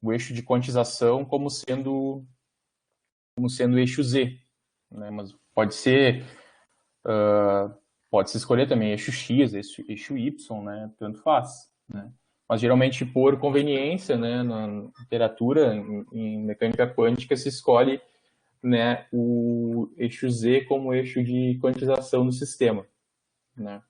o eixo de quantização como sendo o eixo Z, né? Mas pode se escolher também eixo X, eixo Y, né? Tanto faz, né? Mas geralmente por conveniência, né, na literatura, em mecânica quântica, se escolhe, né, o eixo Z como eixo de quantização do sistema, né?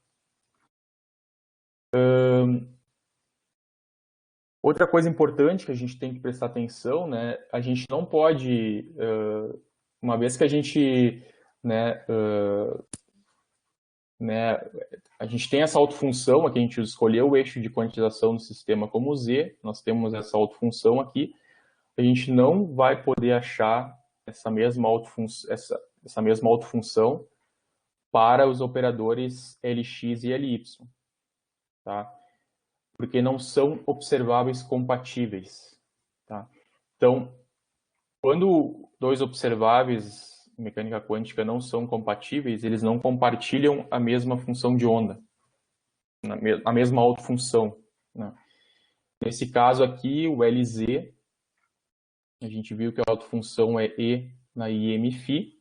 Outra coisa importante que a gente tem que prestar atenção, né, a gente não pode, uma vez que a gente, né, a gente tem essa autofunção aqui, a gente escolheu o eixo de quantização do sistema como Z, nós temos essa autofunção aqui, a gente não vai poder achar essa mesma autofunção para os operadores Lx e Ly, tá? Porque não são observáveis compatíveis, tá? Então, quando dois observáveis em mecânica quântica não são compatíveis, eles não compartilham a mesma função de onda, a mesma autofunção, né? Nesse caso aqui, o Lz, a gente viu que a autofunção é E na IMφ,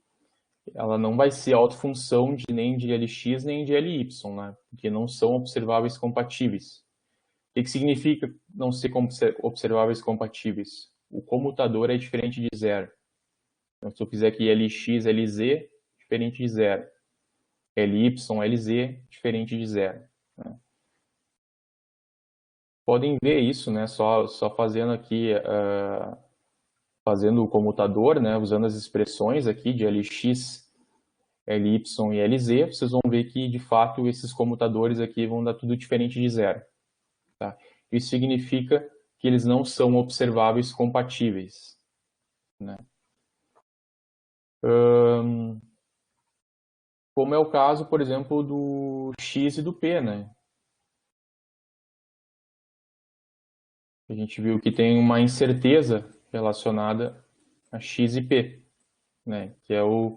ela não vai ser autofunção nem de Lx nem de Ly, né? Porque não são observáveis compatíveis. O que significa não ser observáveis compatíveis? O comutador é diferente de zero. Então, se eu fizer aqui Lx, Lz, diferente de zero. Ly, Lz, diferente de zero, né? Podem ver isso, né? Só fazendo aqui, fazendo o comutador, né? Usando as expressões aqui de Lx, Ly e Lz, vocês vão ver que, de fato, esses comutadores aqui vão dar tudo diferente de zero, tá? Isso significa que eles não são observáveis compatíveis, né? Como é o caso, por exemplo, do X e do P, né? A gente viu que tem uma incerteza relacionada a X e P, né? Que é o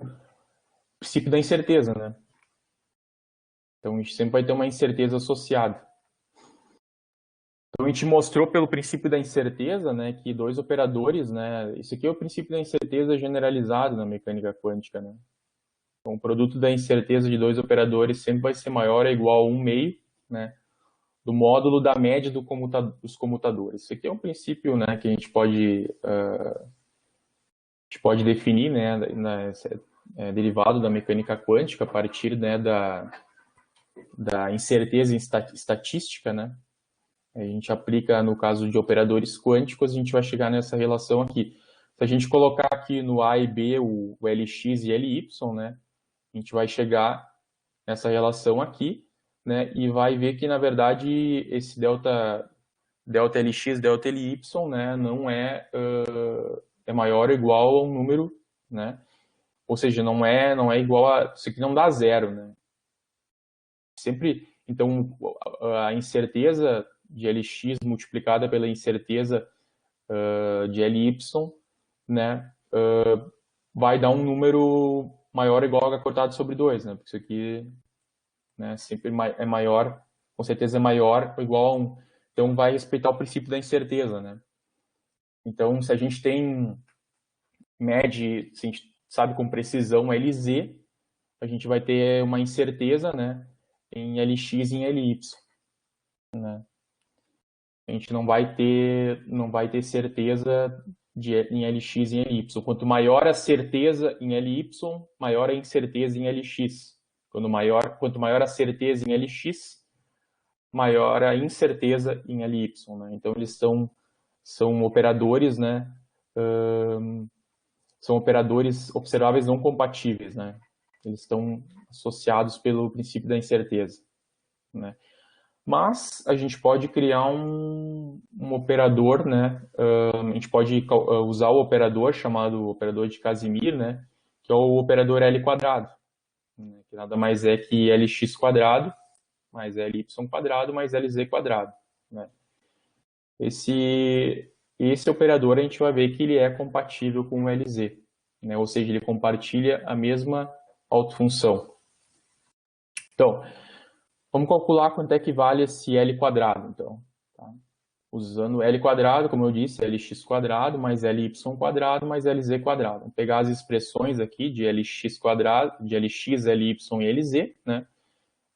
princípio da incerteza, né? Então a gente sempre vai ter uma incerteza associada. Então a gente mostrou pelo princípio da incerteza, né, que dois operadores, né, isso aqui é o princípio da incerteza generalizado na mecânica quântica, né? Então, o produto da incerteza de dois operadores sempre vai ser maior ou igual a 1 meio, né, do módulo da média dos comutadores. Isso aqui é um princípio, né, que a gente pode definir, né, derivado da mecânica quântica a partir, né, da incerteza estatística, né? A gente aplica no caso de operadores quânticos, a gente vai chegar nessa relação aqui. Se a gente colocar aqui no A e B o Lx e Ly, né, a gente vai chegar nessa relação aqui, né, e vai ver que, na verdade, esse delta Lx, delta Ly, né, não é maior ou igual a um número, né, ou seja, não é igual a, isso aqui não dá zero, né. Sempre, então, a incerteza de Lx multiplicada pela incerteza de Ly, né, vai dar um número maior ou igual a cortado sobre 2, né, porque isso aqui, né, sempre é maior, com certeza é maior ou igual a 1. Então, vai respeitar o princípio da incerteza, né. Então, se a gente mede, se a gente sabe com precisão Lz, a gente vai ter uma incerteza, né, em Lx e em Ly, né. A gente não vai ter certeza em Lx e em Ly. Quanto maior a certeza em Ly, maior a incerteza em Lx. Quanto maior a certeza em Lx, maior a incerteza em Ly, né? Então eles são operadores, né? São operadores observáveis não compatíveis, né? Eles estão associados pelo princípio da incerteza, né? Mas a gente pode criar um operador, né? A gente pode usar o operador chamado operador de Casimir, né? Que é o operador L quadrado, né? Que nada mais é que Lx quadrado mais Ly quadrado mais Lz quadrado, né? Esse operador a gente vai ver que ele é compatível com o Lz, né? Ou seja, ele compartilha a mesma autofunção. Então, vamos calcular quanto é que vale esse L quadrado, então. Tá? Usando L quadrado, como eu disse, Lx quadrado mais Ly quadrado mais Lz quadrado. Vamos pegar as expressões aqui de Lx quadrado, de Lx, Ly e Lz, né?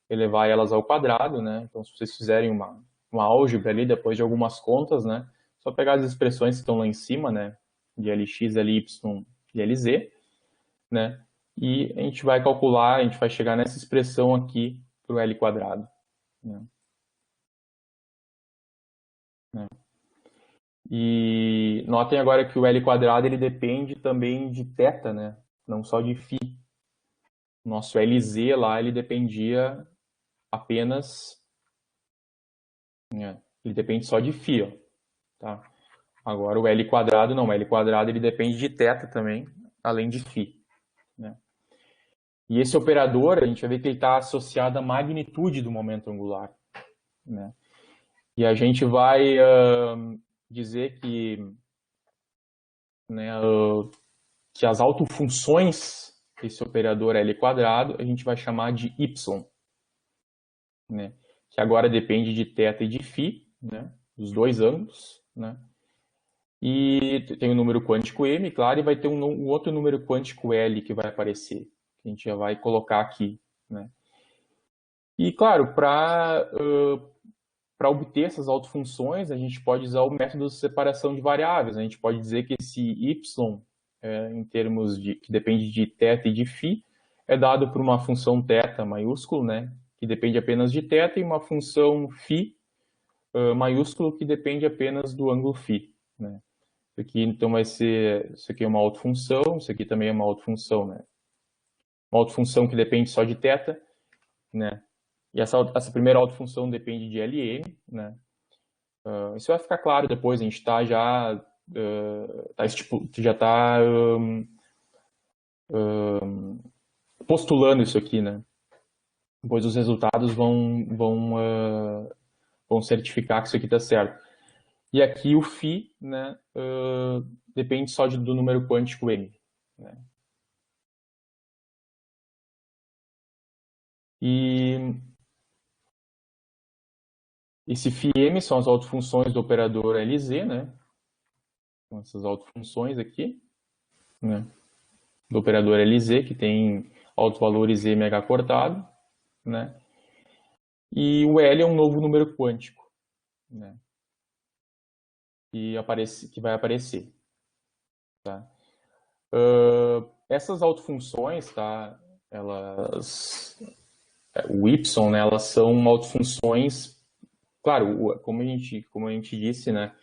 Elevar elas ao quadrado, né? Então, se vocês fizerem uma álgebra ali, depois de algumas contas, né? Só pegar as expressões que estão lá em cima, né? De Lx, Ly e Lz, né? E a gente vai calcular, a gente vai chegar nessa expressão aqui para o L quadrado, né? E notem agora que o L quadrado ele depende também de θ, né? Não só de φ. Nosso Lz lá, ele dependia apenas, né? Ele depende só de φ, ó, tá? Agora o L quadrado não, o L quadrado ele depende de θ também, além de φ, né? E esse operador, a gente vai ver que ele está associado à magnitude do momento angular, né? E a gente vai dizer que, né, que as autofunções desse operador L quadrado a gente vai chamar de y, né? Que agora depende de θ e de φ, né? Dos dois ângulos, né? E tem o número quântico m, claro, e vai ter um outro número quântico L que vai aparecer, que a gente já vai colocar aqui, né? E, claro, para obter essas autofunções, a gente pode usar o método de separação de variáveis. A gente pode dizer que esse y, em termos de que depende de θ e de φ, é dado por uma função θ maiúsculo, né, que depende apenas de θ, e uma função φ maiúsculo que depende apenas do ângulo φ, né. Isso aqui, então, vai ser, isso aqui é uma autofunção, isso aqui também é uma autofunção, né. Uma autofunção que depende só de θ, né. E essa primeira autofunção depende de Lm, né. Isso vai ficar claro depois, a gente está já postulando isso aqui, né? Depois os resultados vão certificar que isso aqui está certo. E aqui o φ, né, depende só do número quântico m, né? E esse φm são as autofunções do operador Lz, né? São essas autofunções aqui, né? Do operador Lz, que tem autovalores mh cortado, né? E o L é um novo número quântico, né? Que vai aparecer, tá? Essas autofunções, tá? O y, né? Elas são autofunções, claro, como a gente disse, né?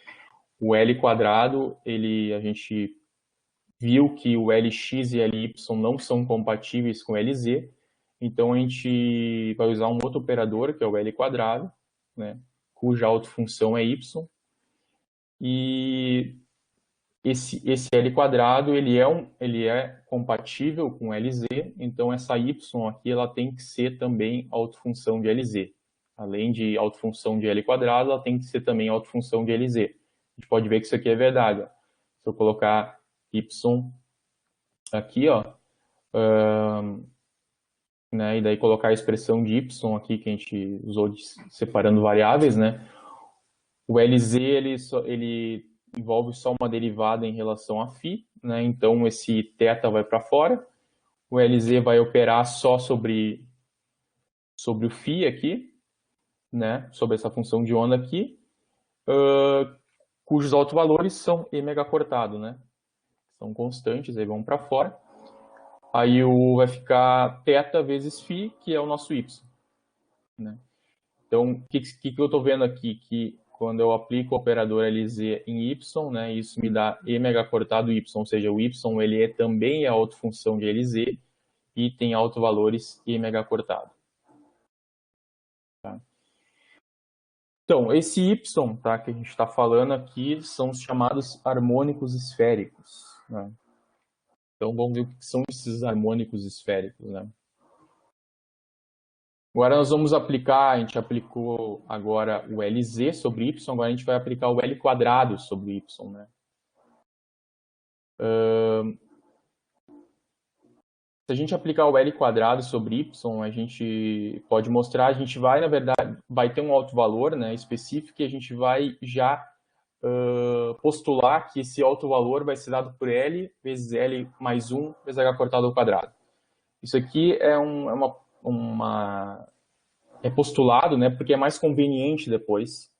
O L quadrado, a gente viu que o Lx e Ly não são compatíveis com Lz, então a gente vai usar um outro operador, que é o L quadrado, né, cuja autofunção é y, e esse L quadrado ele é compatível com Lz, então essa y aqui ela tem que ser também autofunção de Lz. Além de autofunção de L quadrado, ela tem que ser também autofunção de Lz. A gente pode ver que isso aqui é verdade, ó. Se eu colocar y aqui, ó, né, e daí colocar a expressão de y aqui que a gente usou separando variáveis, né? O Lz ele envolve só uma derivada em relação a φ, né? Então esse θ vai para fora. O Lz vai operar só sobre o φ aqui, né? Sobre essa função de onda aqui, cujos autovalores são mh cortado, né? São constantes, aí vão para fora. Aí vai ficar θ vezes φ, que é o nosso y, né? Então, o que eu estou vendo aqui? Que quando eu aplico o operador Lz em y, né, isso me dá mh cortado y, ou seja, o y ele também é autofunção de Lz e tem autovalores mh cortado. Tá? Então, esse y, tá, que a gente está falando aqui são os chamados harmônicos esféricos, né? Então, vamos ver o que são esses harmônicos esféricos, né? Agora nós vamos aplicar, a gente aplicou agora o Lz sobre y, agora a gente vai aplicar o L quadrado sobre y, né? Se a gente aplicar o L quadrado sobre y, a gente pode mostrar, a gente vai, na verdade, vai ter um autovalor, né, específico, e a gente vai já postular que esse autovalor vai ser dado por L vezes L mais 1 vezes H cortado ao quadrado. Isso aqui é postulado, né, porque é mais conveniente depois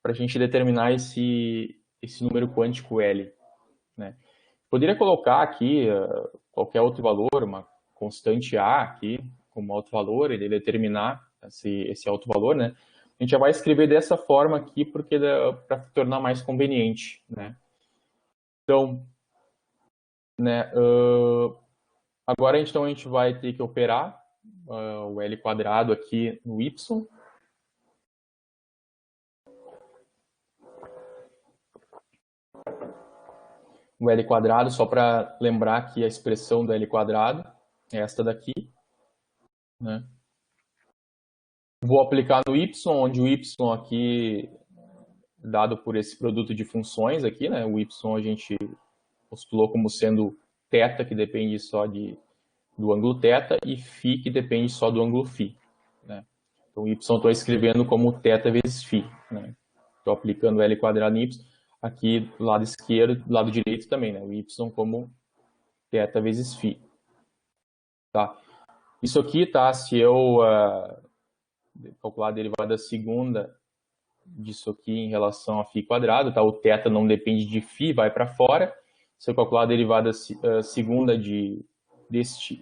para a gente determinar esse número quântico L, né. Poderia colocar aqui qualquer outro valor, uma constante A aqui, como alto valor, ele determinar esse alto valor, né? A gente já vai escrever dessa forma aqui, porque para tornar mais conveniente, né? Então, né, agora então a gente vai ter que operar o L quadrado aqui no Y. o L quadrado, só para lembrar que a expressão do L quadrado é esta daqui, né? Vou aplicar no y, onde o y aqui, dado por esse produto de funções aqui, né? O y a gente postulou como sendo θ, que depende só do ângulo θ, e φ, que depende só do ângulo φ, né? Então, y estou escrevendo como θ vezes φ, né? Estou aplicando L quadrado em y. Aqui, do lado esquerdo, do lado direito também, né? O y como θ vezes φ. Tá? Isso aqui, tá? Se eu calcular a derivada segunda disso aqui em relação a φ quadrado, tá? O θ não depende de φ, vai para fora. Se eu calcular a derivada segunda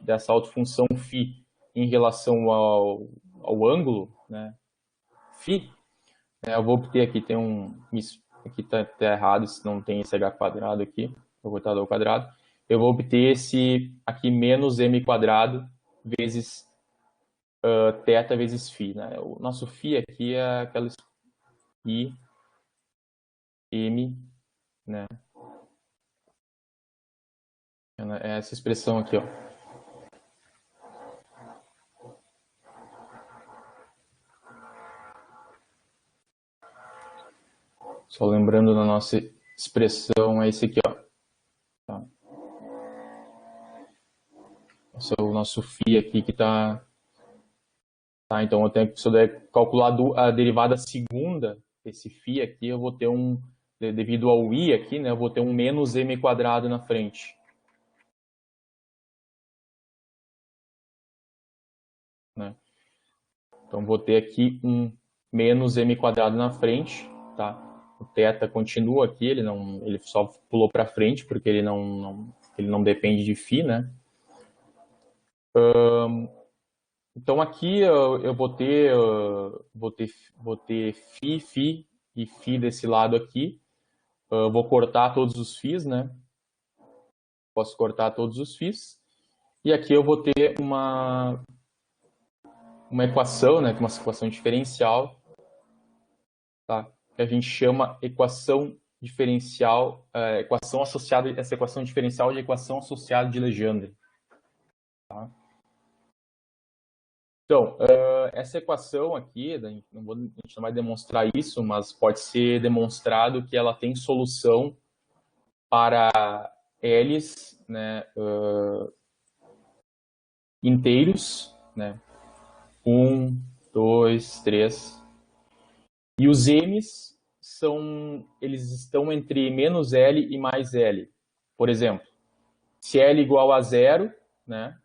dessa autofunção φ em relação ao ângulo, né? φ, eu vou obter aqui, aqui tá errado, se não tem esse h quadrado aqui, vou botar ao quadrado. Eu vou obter esse aqui menos m quadrado vezes θ vezes φ, né? O nosso φ aqui é aquela I, M, né? É essa expressão aqui, ó. Só lembrando da nossa expressão, é esse aqui, ó. Tá? Esse é o nosso φ aqui que tá... Tá, então eu tenho que, se eu der calcular a derivada segunda, esse φ aqui, eu vou ter devido ao I aqui, né, eu vou ter um menos m quadrado na frente. Né? Então vou ter aqui um menos m quadrado na frente, tá? O θ continua aqui, ele só pulou para frente porque ele não depende de φ, né? Então aqui eu vou ter φ e φ desse lado aqui. Eu vou cortar todos os φs, né? Posso cortar todos os φs. E aqui eu vou ter uma equação, né? Uma equação diferencial, tá? Que a gente chama equação diferencial, equação associada, essa equação diferencial de equação associada de Legendre. Tá? Então, essa equação aqui, a gente não vai demonstrar isso, mas pode ser demonstrado que ela tem solução para L's, né, inteiros, né, 1, 2, 3. E os M's eles estão entre menos L e mais L. Por exemplo, se L igual a zero, né,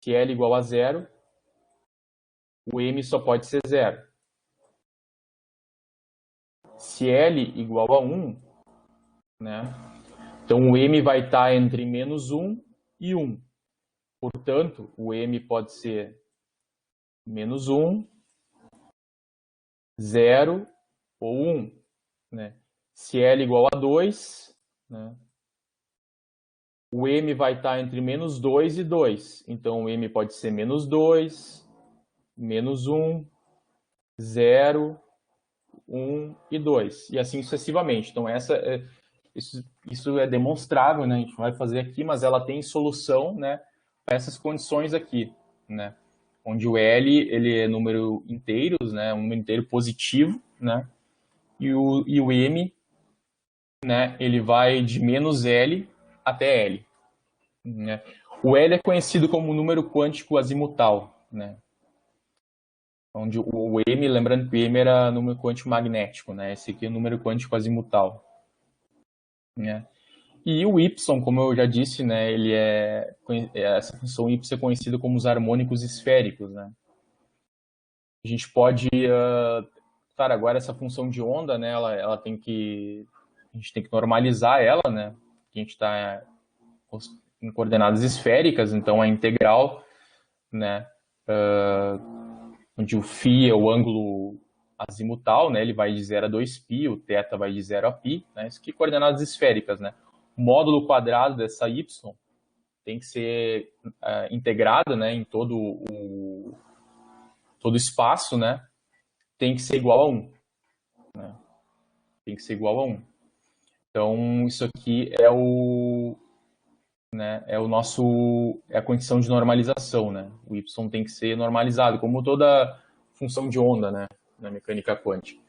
se L igual a zero, o M só pode ser zero. Se L igual a 1, né, então o M vai estar entre menos 1 e 1. Portanto, o M pode ser menos 1, 0 ou 1. Né? Se L igual a 2, né, o M vai estar entre menos 2 e 2. Então, o M pode ser menos 2, menos 1, 0, 1 e 2. E assim sucessivamente. Então, isso é demonstrável, né? A gente vai fazer aqui, mas ela tem solução, né, para essas condições aqui, né? Onde o L ele é número inteiros, né? Um número inteiro positivo, né? E o M, né, ele vai de menos L até L. Né? O L é conhecido como número quântico azimutal, né? Onde o M, lembrando que o M era número quântico magnético, né? Esse aqui é o número quântico azimutal. Né? E o Y, como eu já disse, né, essa função Y é conhecida como os harmônicos esféricos, né? A gente pode, claro, agora essa função de onda, né, a gente tem que normalizar ela, né? A gente está em coordenadas esféricas, então a integral, né, onde o φ é o ângulo azimutal, né, ele vai de 0 a 2π, o θ vai de 0 a π, né, isso aqui coordenadas esféricas, né. O módulo quadrado dessa y tem que ser integrado, né, em todo o espaço, né, tem que ser igual a 1. Né, tem que ser igual a 1. Então, isso aqui é o nosso, é a condição de normalização, né? O y tem que ser normalizado, como toda função de onda, né? Na mecânica quântica. O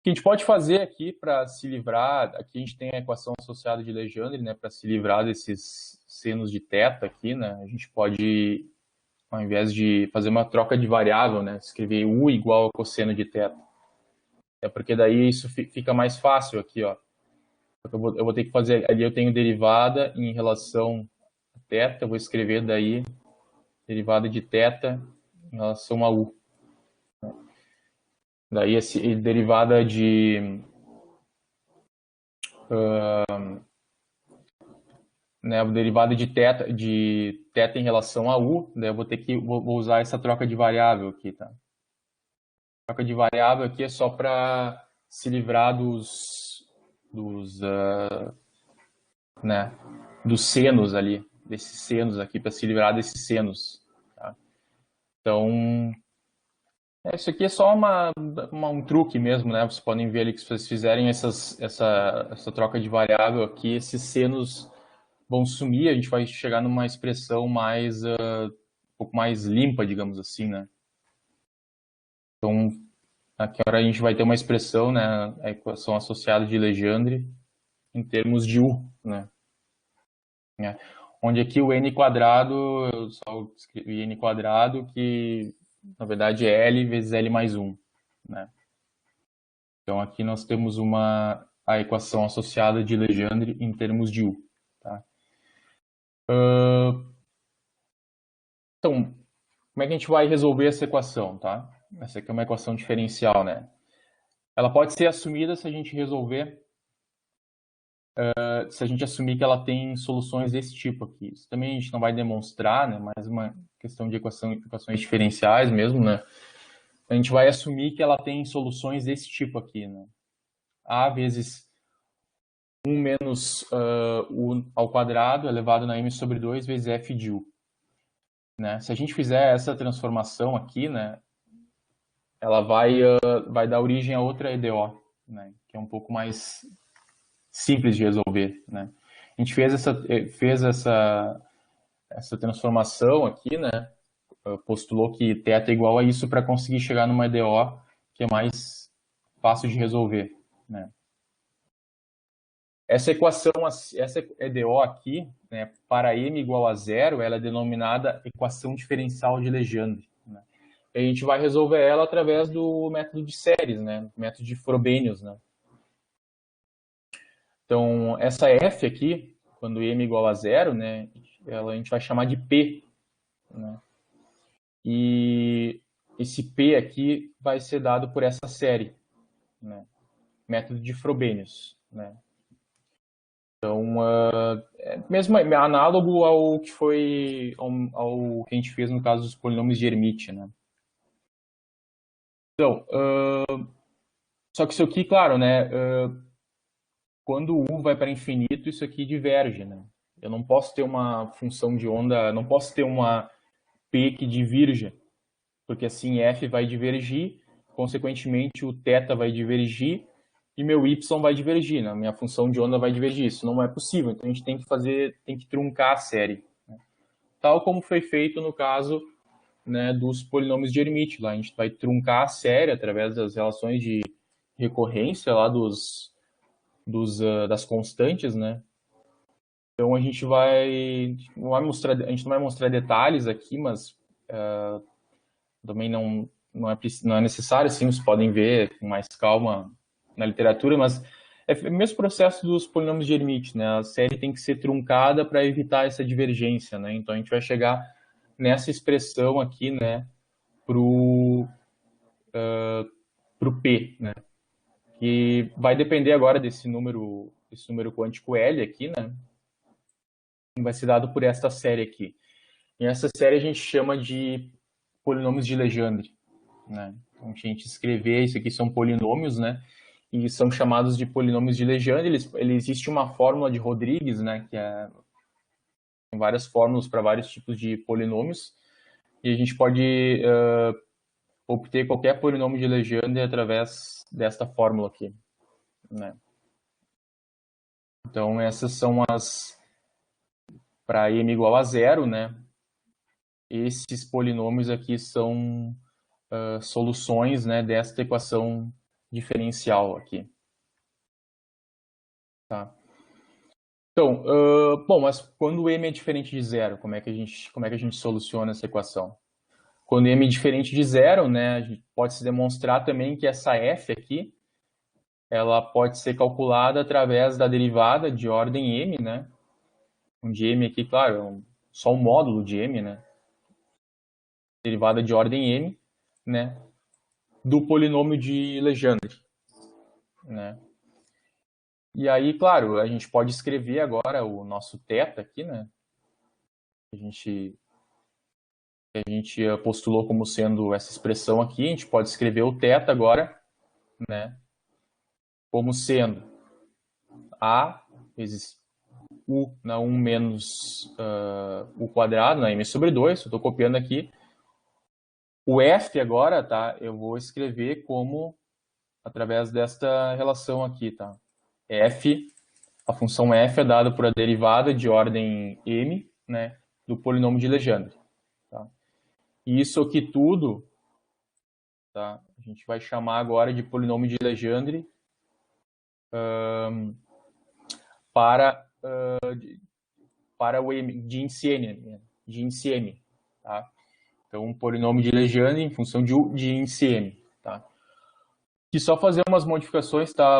que a gente pode fazer aqui para se livrar, aqui a gente tem a equação associada de Legendre, né? Para se livrar desses senos de θ aqui, né? A gente pode, ao invés de fazer uma troca de variável, né? Escrever u igual ao cosseno de θ. É porque daí isso fica mais fácil aqui, ó. Eu vou ter que fazer, ali eu tenho derivada em relação a θ, eu vou escrever daí derivada de θ em relação a u. Daí esse derivada de né, derivada θ em relação a u, daí eu vou usar essa troca de variável aqui, tá? A troca de variável aqui é só para se livrar né, dos senos ali, desses senos aqui, para se livrar desses senos. Tá? Então, isso aqui é só um truque mesmo, né? Vocês podem ver ali que se vocês fizerem essa troca de variável aqui, esses senos vão sumir, a gente vai chegar numa expressão mais, um pouco mais limpa, digamos assim, né? Então, aqui agora a gente vai ter uma expressão, né? A equação associada de Legendre em termos de U, né? Onde aqui o n quadrado, eu só escrevi n quadrado, que na verdade é L vezes L mais 1, né? Então aqui nós temos a equação associada de Legendre em termos de U. Tá? Então, como é que a gente vai resolver essa equação? Tá? Essa aqui é uma equação diferencial, né? Ela pode ser assumida se a gente resolver, se a gente assumir que ela tem soluções desse tipo aqui. Isso também a gente não vai demonstrar, né? Mas uma questão de equações diferenciais mesmo, né? A gente vai assumir que ela tem soluções desse tipo aqui, né? A vezes 1 menos U ao quadrado elevado na m sobre 2 vezes f de U. Né? Se a gente fizer essa transformação aqui, né, ela vai dar origem a outra EDO, né, que é um pouco mais simples de resolver. Né? A gente fez essa transformação aqui, né, postulou que θ é igual a isso para conseguir chegar numa EDO que é mais fácil de resolver. Né? Essa equação, essa EDO aqui, né, para m igual a zero, ela é denominada equação diferencial de Legendre. Né? E a gente vai resolver ela através do método de séries, né, método de Frobenius. Né? Então, essa f aqui, quando m igual a zero, né, a gente vai chamar de p. Né? E esse p aqui vai ser dado por essa série, né? Método de Frobenius. Né? Então, mesmo análogo ao que foi ao que a gente fez no caso dos polinômios de Hermite, né? Então, só que isso aqui, claro, né? Quando u vai para infinito, isso aqui diverge, né? Eu não posso ter uma função de onda, não posso ter uma p que divirja, porque assim f vai divergir, consequentemente o θ vai divergir e meu y vai divergir, né? Minha função de onda vai divergir. Isso não é possível, então a gente tem que truncar a série. Tal como foi feito no caso, né, dos polinômios de Hermite. Lá a gente vai truncar a série através das relações de recorrência lá das constantes, né? Então a gente a gente não vai mostrar detalhes aqui, mas também não é necessário, sim, vocês podem ver com mais calma na literatura, mas é o mesmo processo dos polinômios de Hermite, né? A série tem que ser truncada para evitar essa divergência, né? Então a gente vai chegar nessa expressão aqui, né, pro P, né? Que vai depender agora desse número quântico L aqui, né? Vai ser dado por esta série aqui. E essa série a gente chama de polinômios de Legendre, né? Então, a gente escrever isso aqui são polinômios, né? E são chamados de polinômios de Legendre. Existe uma fórmula de Rodrigues, né? Que tem várias fórmulas para vários tipos de polinômios. E a gente pode obter qualquer polinômio de Legendre através desta fórmula aqui, né? Então, essas são as... Para m igual a zero, né? Esses polinômios aqui são soluções, né, desta equação diferencial aqui. Tá? Então, bom, mas quando m é diferente de zero, como é que a gente soluciona essa equação? Quando m é diferente de zero, né, a gente pode se demonstrar também que essa f aqui, ela pode ser calculada através da derivada de ordem m, né? Onde m aqui, claro, é só um módulo de m, né? Derivada de ordem m, né? Do polinômio de Legendre, né? E aí, claro, a gente pode escrever agora o nosso θ aqui, né? A gente postulou como sendo essa expressão aqui, a gente pode escrever o θ agora, né? Como sendo A vezes U na 1 menos U quadrado, na M sobre 2, eu estou copiando aqui. O F agora, tá? Eu vou escrever como através desta relação aqui, tá? F, a função f é dada por a derivada de ordem m, né, do polinômio de Legendre. Tá? E isso aqui tudo, tá, a gente vai chamar agora de polinômio de Legendre para o m, de índice m. Tá? Então, um polinômio de Legendre em função de índice m. Tá? E só fazer umas modificações, tá?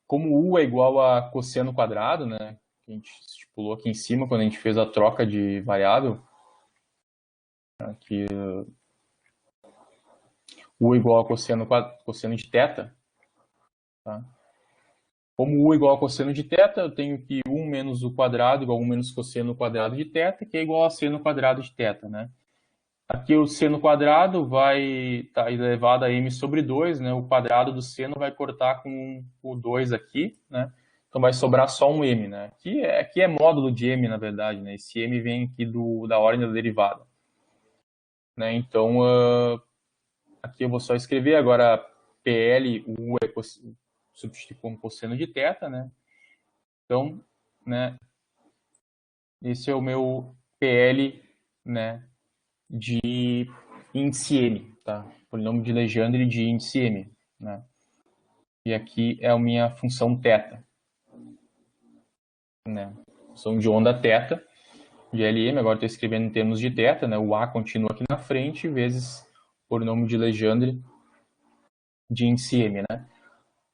Como u é igual a cosseno quadrado, né? Que a gente estipulou aqui em cima quando a gente fez a troca de variável. Aqui, u é igual a cosseno de θ. Tá? Como u é igual a cosseno de θ, eu tenho que 1 menos u quadrado igual a 1 menos cosseno quadrado de θ, que é igual a seno quadrado de θ, né? Aqui o seno quadrado vai estar elevado a m sobre 2, né? O quadrado do seno vai cortar com o 2 aqui, né? Então vai sobrar só um m, né? Aqui é módulo de m, na verdade, né? Esse m vem aqui da ordem da derivada. Né? Então, aqui eu vou só escrever agora PL, u é substituir como cosseno de θ, né? Então, né? Esse é o meu PL, né? De índice m, tá? Polinômio de Legendre de índice m, né? E aqui é a minha função θ, né? Função de onda θ de LM, agora estou escrevendo em termos de θ, né? O A continua aqui na frente, vezes polinômio de Legendre de índice m, né?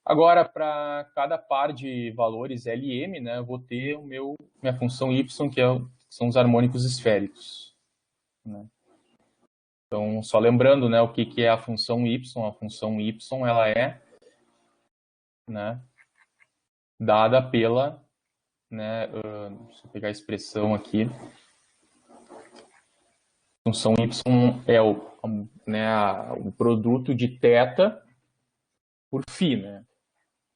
Agora, para cada par de valores LM, né, eu vou ter minha função y, que são os harmônicos esféricos, né? Então, só lembrando, né, o que é a função y. A função y, ela é, né, dada pela, né, deixa eu pegar a expressão aqui. A função y é o produto de θ por φ, né?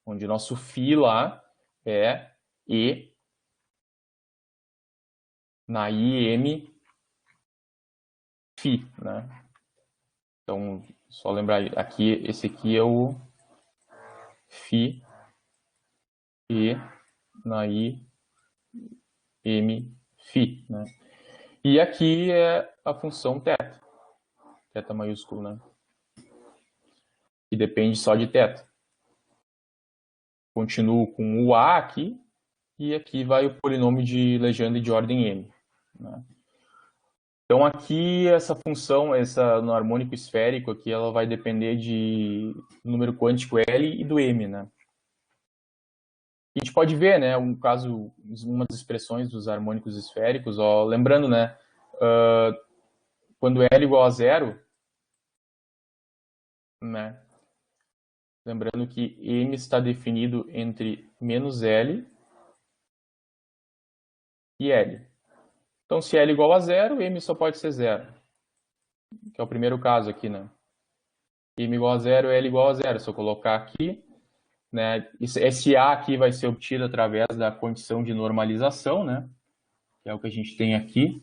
Onde nosso φ lá é E na IM φ, né? Então, só lembrar aqui, esse aqui é o φ E na IM φ, né? E aqui é a função θ maiúsculo, né? Que depende só de θ. Continuo com o A aqui, e aqui vai o polinômio de Legendre de ordem m, né? Então aqui essa função, no harmônico esférico aqui, ela vai depender do número quântico L e do m, né? A gente pode ver, né, umas expressões dos harmônicos esféricos, ó, lembrando, né, quando L é igual a zero, né, lembrando que m está definido entre menos L e L. Então, se L é igual a zero, m só pode ser zero, que é o primeiro caso aqui, né? M igual a zero, L igual a zero. Se eu colocar aqui, né, esse A aqui vai ser obtido através da condição de normalização, né, que é o que a gente tem aqui,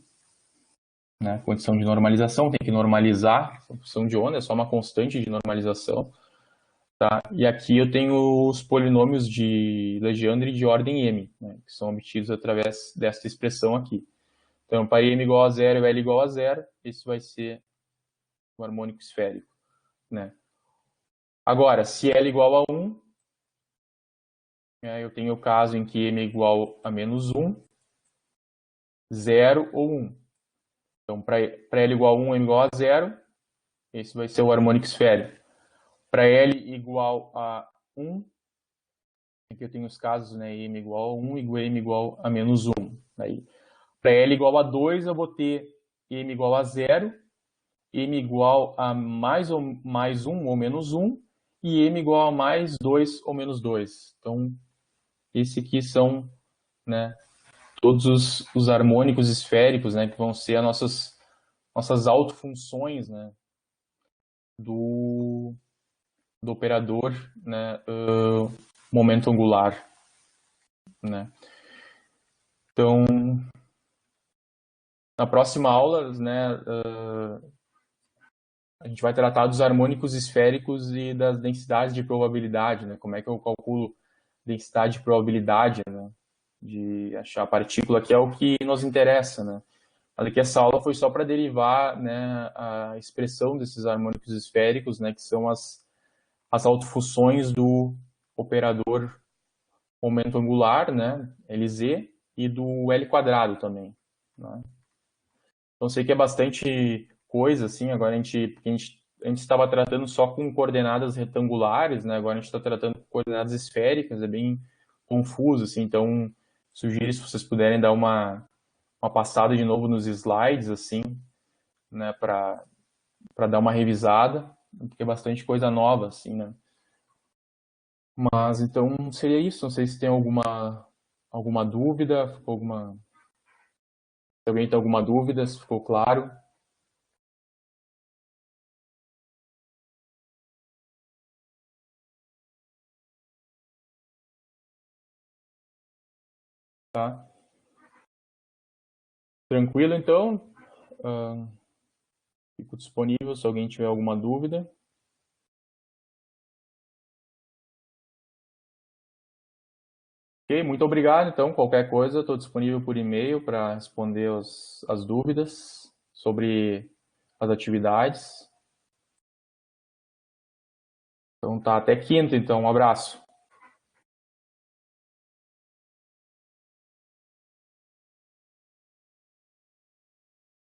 né, condição de normalização, tem que normalizar a função de onda, é só uma constante de normalização. Tá? E aqui eu tenho os polinômios de Legendre de ordem m, né, que são obtidos através desta expressão aqui. Então, para m igual a zero e L igual a zero, esse vai ser o harmônico esférico. Né? Agora, se L igual a 1, eu tenho o caso em que m é igual a menos 1, 0 ou 1. Então, para L igual a 1, m igual a 0, esse vai ser o harmônico esférico. Para L igual a 1, aqui eu tenho os casos, né, m igual a 1 e m igual a menos 1. Para L igual a 2, eu vou ter m igual a 0, m igual a mais 1 ou menos 1, e m igual a mais 2 ou menos 2. Então, esse aqui são, né, todos os harmônicos esféricos, né, que vão ser as nossas autofunções, né, do operador, né, momento angular. Né. Então, na próxima aula, né, a gente vai tratar dos harmônicos esféricos e das densidades de probabilidade, né, como é que eu calculo densidade de probabilidade, né, de achar a partícula, que é o que nos interessa, né. Mas aqui essa aula foi só para derivar, né, a expressão desses harmônicos esféricos, né, que são as autofunções do operador momento angular, né, LZ, e do L quadrado também. Né. Então sei que é bastante coisa, assim, agora a gente estava tratando só com coordenadas retangulares, né, agora a gente está tratando com coordenadas esféricas, é bem confuso, assim, então sugiro se vocês puderem dar uma passada de novo nos slides, assim, né, para dar uma revisada, porque é bastante coisa nova, assim, né. Mas então seria isso. Não sei se tem alguma dúvida, se alguém tem alguma dúvida, se ficou claro. Tá? Tranquilo, então. Fico disponível se alguém tiver alguma dúvida. Ok, muito obrigado. Então, qualquer coisa, estou disponível por e-mail para responder as dúvidas sobre as atividades. Então tá, até quinta, então. Um abraço.